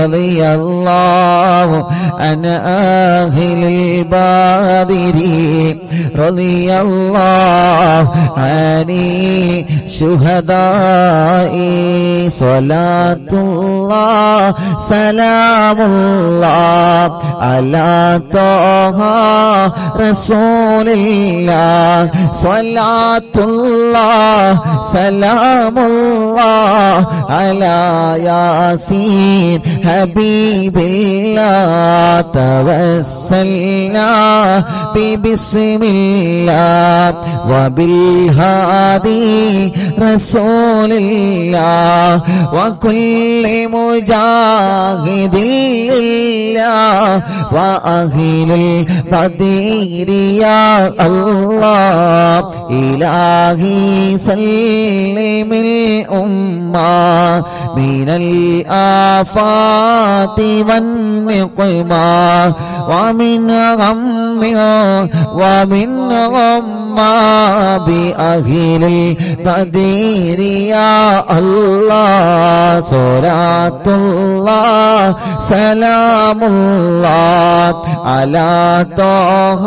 رضي الله عن أهل البادر رضي الله عن الشهداء صلاة الله سلام الله على طه رسول الله صلاة الله سلام الله على ياسين حبيب الله توسلنا ببسم الله وبالهادي رسول الله وكل مجاهد لله وأهل البدير يا الله إلهي سلم الأمة من الآفات والنقمة ومن غم ومن غمّة بأهل البدير يا الله صلاة الله سلام الله على طه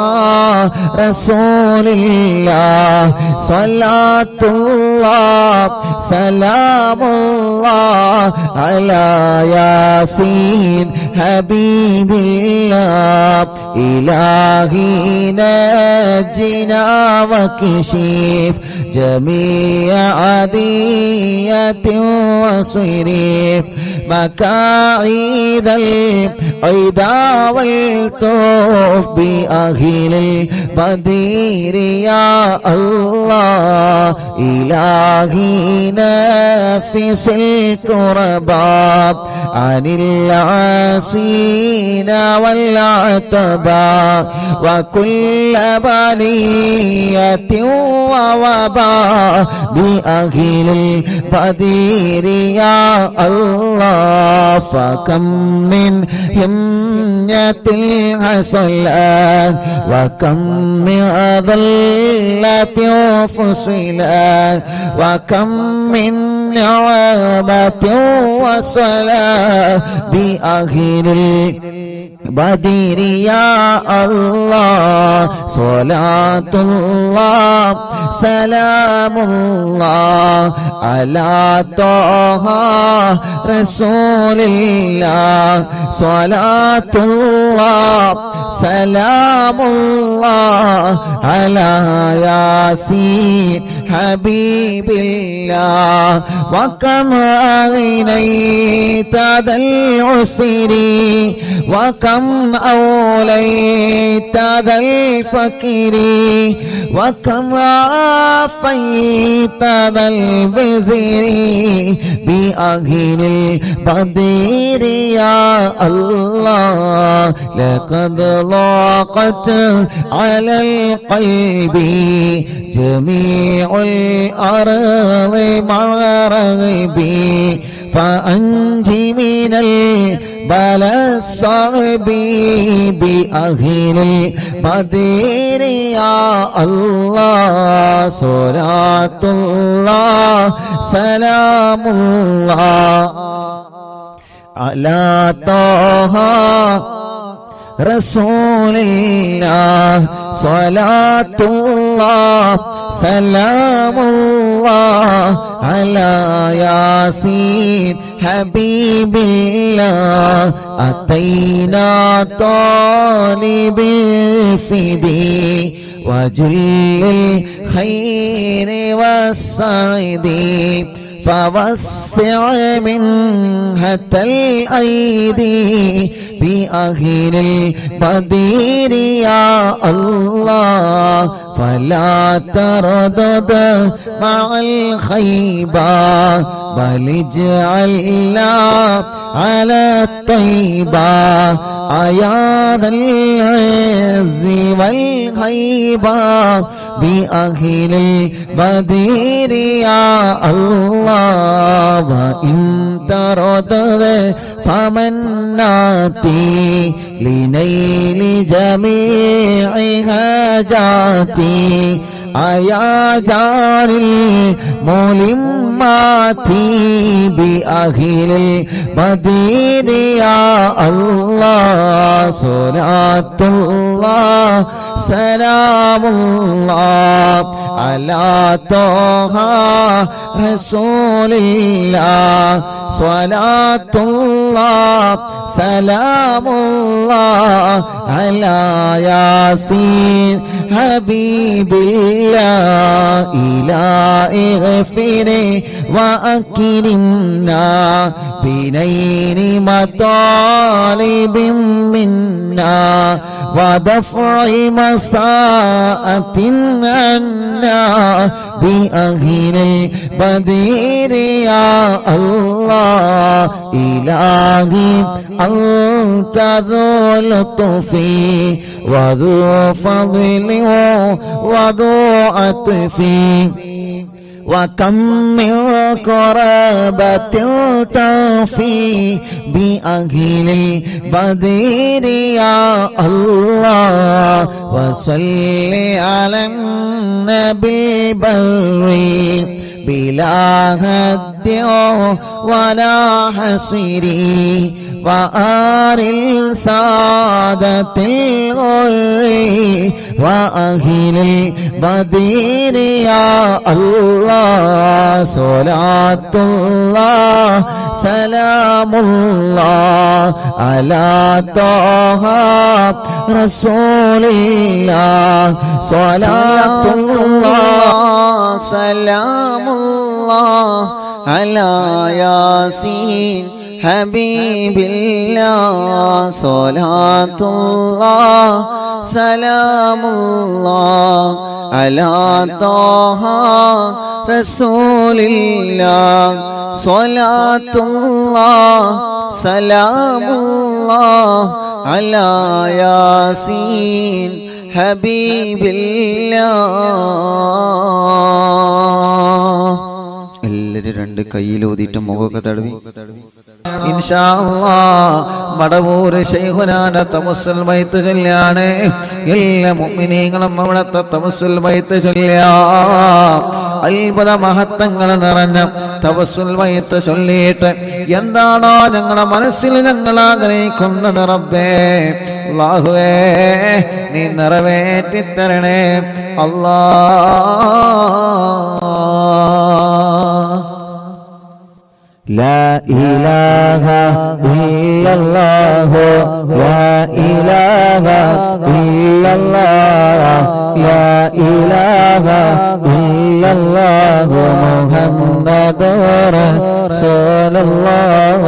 رسول الله صلاة الله سلام الله على ياسين حبيب الله إلهي نجنا وكشف جميع عادية وصريف مكايد العدا والطوف بأهل البدير يا الله إلهي نفس الكرباب عن العاصين والعتباء وكل بلية ووباء بأهل البدير يا الله فكم من همية حصلت وكم من ذلة فصلت وكم من نعمة وصلاة بأهل البدير يا الله صلاة الله سلام الله على طه رسول الله صلاة الله سلام الله على ياسين حبيب الله وكم أغنيت ذا العسر وكم أوليت ذا الفكر وكم عافيت ذا البزر بأهل البدر يا الله لقد ضاقت على القلب جميع الأرض مع رغبي فأنت من البلاء الصعب بأهل البدر يا الله صلاة الله سلام الله على طه رسول الله صلاة الله سلام الله على ياسين حبيب الله أتينا طالب الفدي وجل الخير والسعد فوسع منها الأيدي بأهل البدر يا الله فلا تردد مع الخيبة بل اجعلنا على الطيبة أيا ذا العز والهيبة بأهل البدر يا الله وإن تردد فمناتي لنيل جميع حاجاتي أيا جار الملمات بأهل البدر يا الله صلاة الله سلام الله على طه رسول الله صلاة الله سلام الله على ياسين حبيب الله إلهي اغفر وأكرمنا بنيل مطالب منا ودفع مساءة عنا بأهل البدر يا الله إلهي أنت ذو لطف وذو فضل وذو عطف وكم من قرابة تفي بأهل البدر يا الله وصل على النبي بري بلا هد ولا حصر وآل السادة الغر وأهل البدر يا الله صلاة الله سلام الله على طه رسول الله صلاة الله سلام الله على ياسين حبيب الله صلاة الله سلام الله على طه رسول الله صلاة الله سلام الله على ياسين حبيب الله എല്ലാവരും രണ്ട് കയ്യിലൂതിയിട്ട് മുഖമൊക്കെ തടവി ഇൻഷാ അല്ലാഹ് മടവൂർ ശൈഖുനാന തവസ്സുൽ ബൈത്ത് ചൊല്ലാണ് എല്ലാ മുഅ്മിനീങ്ങളും അവിടുത്തെ തവസ്സുൽ ബൈത്ത് ചൊല്ലിയാം അത്ഭുത മഹത്വങ്ങൾ നിറഞ്ഞ തവസ്സുൽ ബൈത്ത് ചൊല്ലിയിട്ട് എന്താണോ ഞങ്ങളുടെ മനസ്സിൽ ഞങ്ങൾ ആഗ്രഹിക്കുന്നത് റബ്ബേ അല്ലാഹുവേ നീ നിറവേറ്റി തരണേ അല്ലാഹ് لا إله إلا illallah la ilaha illallah la ilaha illallah Muhammadur Rasulullah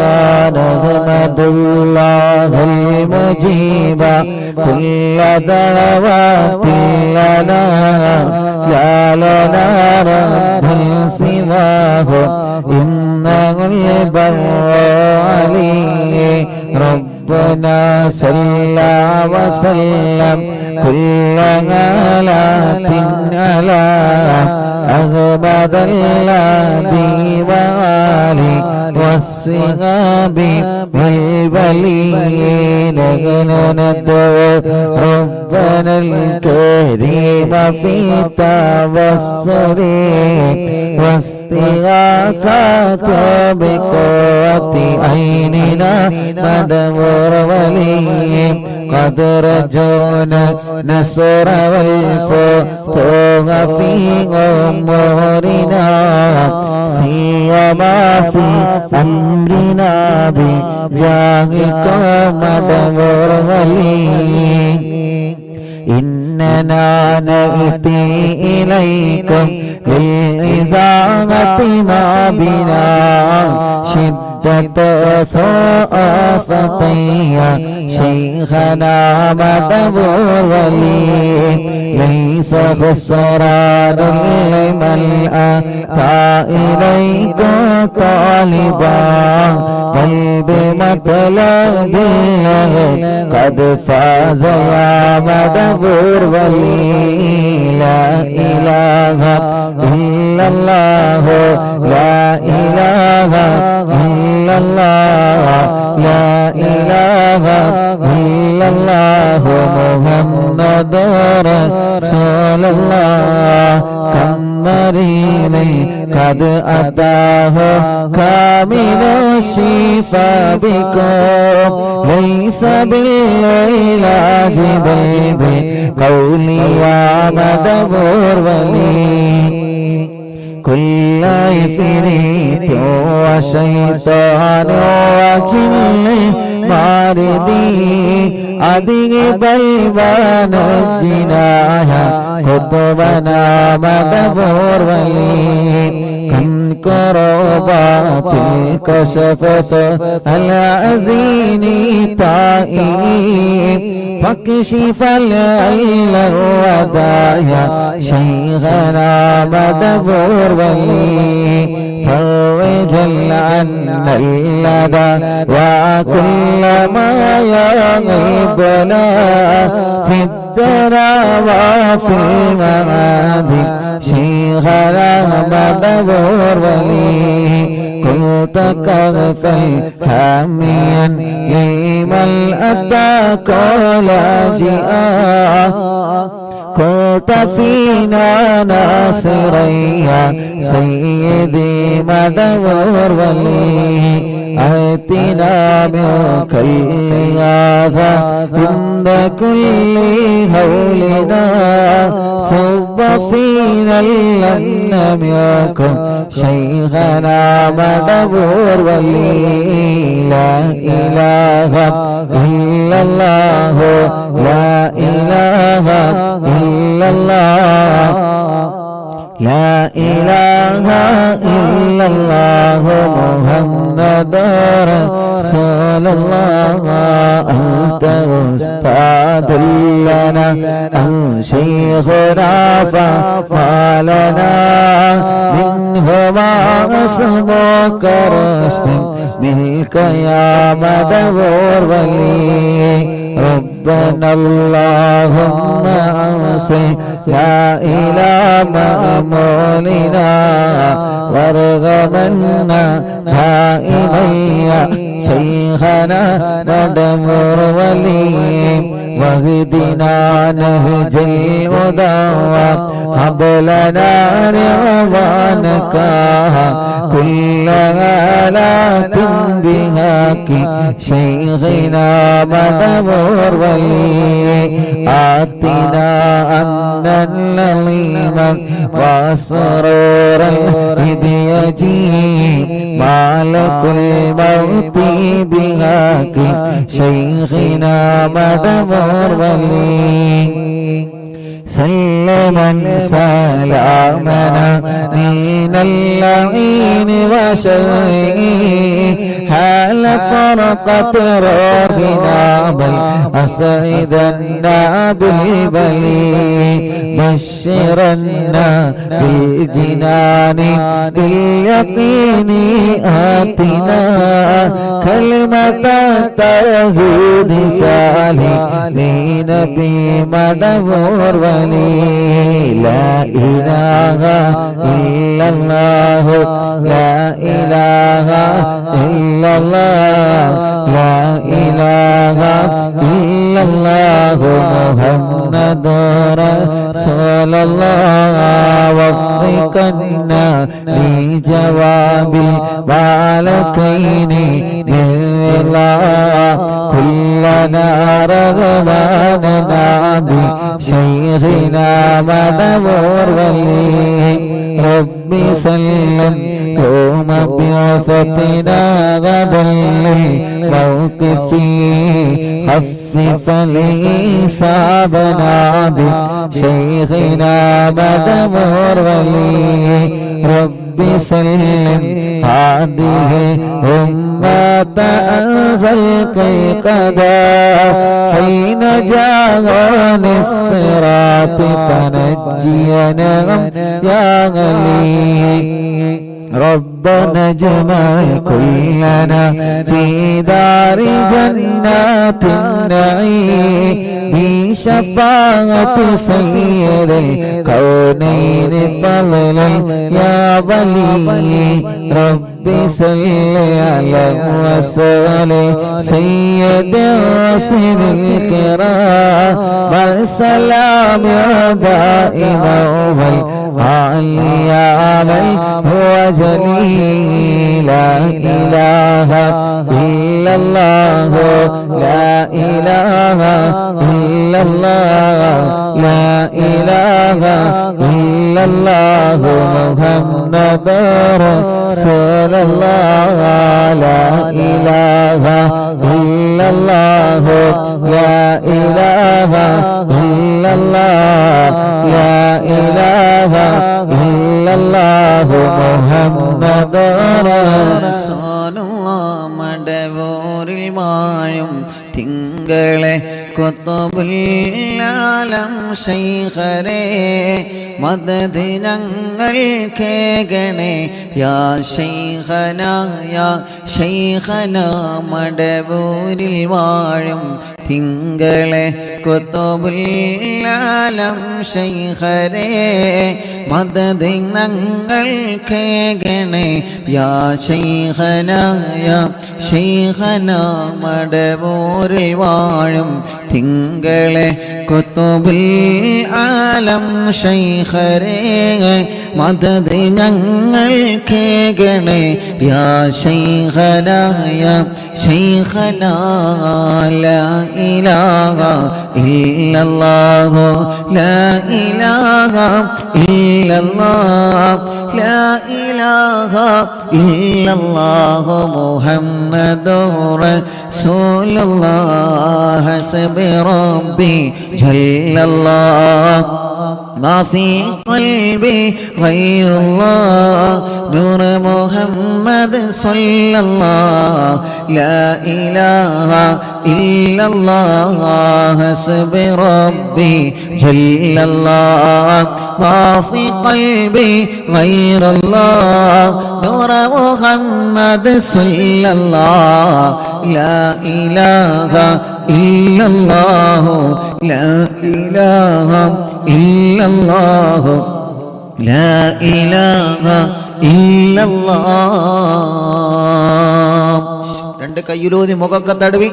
nahmadullah al-mujiba kulla da'watin lana ya lana rabbun siwahu innahul barru alayhi rabbuna sallallahu wa sallam kulla galatin ala أغبد الذي والي والصغاب والبليين ندعو ربنا الكريم في التوسل واستغاثة بقوة عيننا مدبر ولي قد رجونا نصر والفتوح في أمورنا سيما في أمرنا بجاهك مدبر ولي إننا نأتي إليكم للإزاغة ما بنا شدة ثقافتي شيخنا مدبر ولي ليس خسران لمن أتى إليك طالبا بل بمطلب له قد فاز يا مدبر ولي لا إله إلا الله لا إله إلا الله لا إله إلا الله محمد رسول الله كم مريض قد أتاه كامل الشفاء بكم ليس بالعلاج بل بقول يا مدبر ولي كل عفريت وشيطان وجن ماردي أذهب ونجناها قطبنا مدبر ولي كم كربات الكشفت العزين طائب فاكشف العل الودايا شيخنا مدبر ولي فرج عنا اللدى وكل ما يغيبنا في الدرى وفي المعاد شيخنا مدبر ولي كنت كغفا حاميا لمن أتاك لاجئا كنت فينا ناصريا سيدي مدبر ولي آتنا منك الإغاثة عند كل هولنا صب فينا لن يكن شيخنا مدبر ولي لا إله إلا الله لا إله إلا الله لا إله إلا الله محمد رسول الله أنت أستاذ لنا أنت شيخنا فما لنا منهما اسمك رشد منك يا مدبر ولي ربنا اللهم أوصي لا إلى مأمولنا وارغمنا دائما شيخنا ندمر ولي واهدنا نهج الهدى هب لنا رضوانك كل آلات بهاك شيخنا مدبر ولي آتنا أمنا لظيما وسرورا إذ يجيب مالك الموت بهاك Madavoor വലി سلما سلامنا من اللعين وشره حال فرقت روحنا بل أسعدنا بالبلي بشرنا بالجنان باليقين آتنا كلمة التوحيد سالمين بمدبور لا إله إلا الله لا إله إلا الله لا إله إلا الله محمد رسول الله وفقنا لجواب البالكين بالله كلنا رغباننا بشيخنا مدبور ولي ربي سلم يوم بعثتنا غدا للموقف خفف لإصابنا بشيخنا مدبور ولي ربي سلم هذه الأمة أنزل القضاء حين جاء الصراط فنجينا يا غلي ربنا اجمع كلنا في دار جنات النعيم بشفاعة سيد الكونين فضلا يا ولي ربي صل على وسلم سيد الرسل الكرام والسلام دائما والعلي عليه هو جليل لا إله إلا الله لا إله إلا الله لا إله إلا الله محمد رسول الله لا إله إلا الله لا إله إلا الله لا إله إلا الله محمد رسول الله മടവൂരിൽ വാഴും തിങ്കളെ കുത്തുബുൽ-ആലം ശൈഖരേ മദദ് ഞങ്ങൾ കേകണേ യാ ശൈഖനാ യാ ശൈഖനാ മടവൂരിൽ വാഴും തിങ്കളെ കുത്തുബുൽ-ആലം ശൈഖരേ മദദ് ഞങ്ങൾ കേകണേ യാ ശൈഖനാ യാ ശൈഖനാ മടവൂരിൽ വാഴും തിങ്കളെ കുത്തുബുൽ-ആലം ശൈഖരേ മദദ് ഞങ്ങൾ കേകണേ യാ ശൈഖനാ യാ ശൈഖനാ ലാ ഇലാഹ ഇല്ലല്ലാഹു ലാ ഇലാഹ ഇല്ലല്ലാഹ് ലാ ഇലാഹ ഇല്ലല്ലാഹു മുഹമ്മദുർ റസൂലുള്ളാഹ് ഹസ്ബി റബ്ബി ജല്ലല്ലാഹ് ما في قلبي غير الله نور محمد صلى الله لا إله إلا الله حسبي ربي جل الله ما في قلبي غير الله نور محمد صلى الله لا إله إلا الله لا إله إلا الله لا إله إلا الله രണ്ട് കയ്യിലൂതി മുഖക്കെ തടവി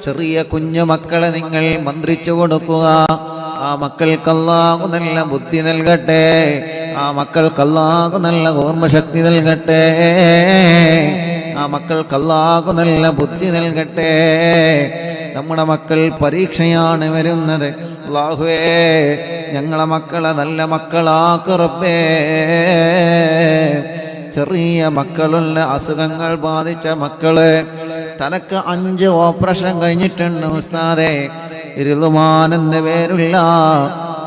ചെറിയ കുഞ്ഞു മക്കളെ നിങ്ങൾ മന്ത്രിച്ചു കൊടുക്കുക. ആ മക്കൾക്ക് അല്ലാഹു നല്ല ബുദ്ധി നൽകട്ടെ, ആ മക്കൾക്ക് അല്ലാഹു നല്ല ഓർമ്മശക്തി നൽകട്ടെ, ആ മക്കൾക്ക് അല്ലാഹു നല്ല ബുദ്ധി നൽകട്ടെ. നമ്മുടെ മക്കൾ പരീക്ഷയാണ് വരുന്നത്. അല്ലാഹുവേ ഞങ്ങളെ മക്കളെ നല്ല മക്കളാക്ക് റബ്ബേ. ചെറിയ മക്കളുള്ള അസുഖങ്ങൾ ബാധിച്ച മക്കള്, തലക്ക് 5 ഓപ്പറേഷൻ കഴിഞ്ഞിട്ടുണ്ട് ഉസ്താദേ. റിദ്വാൻ എന്ന പേരുള്ള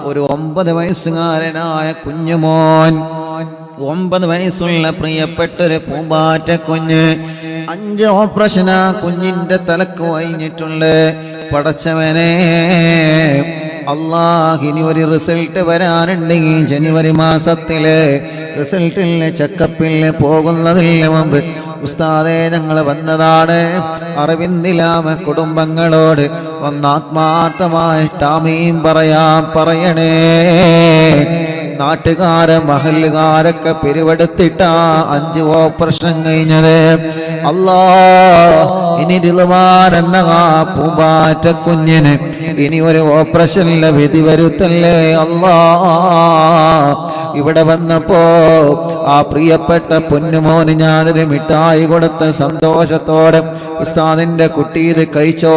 ഒരു 9 വയസ്സുകാരനായ കുഞ്ഞുമോൻ, 9 വയസ്സുള്ള പ്രിയപ്പെട്ടൊരു പൂമ്പാറ്റ കുഞ്ഞ്. 5 ഓപ്പറേഷനാ കുഞ്ഞിന്റെ തലക്ക് കഴിഞ്ഞിട്ടുണ്ട്. പടച്ചവനെ അല്ലാഹ്, ഇനി ഒരു റിസൾട്ട് വരാനുണ്ട്. ഈ ജനുവരി മാസത്തില് റിസൾട്ടില് ചെക്കപ്പിൽ പോകുന്നതിന് മുമ്പ് ഉസ്താദേ ഞങ്ങൾ വന്നതാണ്. അറിവിന്ദിലാമ കുടുംബങ്ങളോട് ഒന്നാത്മാർത്ഥമായിട്ട് ആമീൻ പറയണേ. നാട്ടുകാരെ മഹല്ലുകാരൊക്കെ പിരിവെടുത്തിട്ടാ 5 ഓപ്പറേഷൻ കഴിഞ്ഞത്. അല്ലാഹ്, ഇനി റിദ്വാൻ എന്ന ആ പൂമ്പാറ്റ കുഞ്ഞിന് ഇനി ഒരു ഓപ്പറേഷനിലെ വിധി വരുത്തല്ലേ അല്ലാഹ്. ഇവിടെ വന്നപ്പോ ആ പ്രിയപ്പെട്ട പൊന്നുമോന് ഞാനൊരു മിഠായി കൊടുത്ത സന്തോഷത്തോടെ ഉസ്താദിന്റെ കുട്ടി ഇത് കഴിച്ചോ,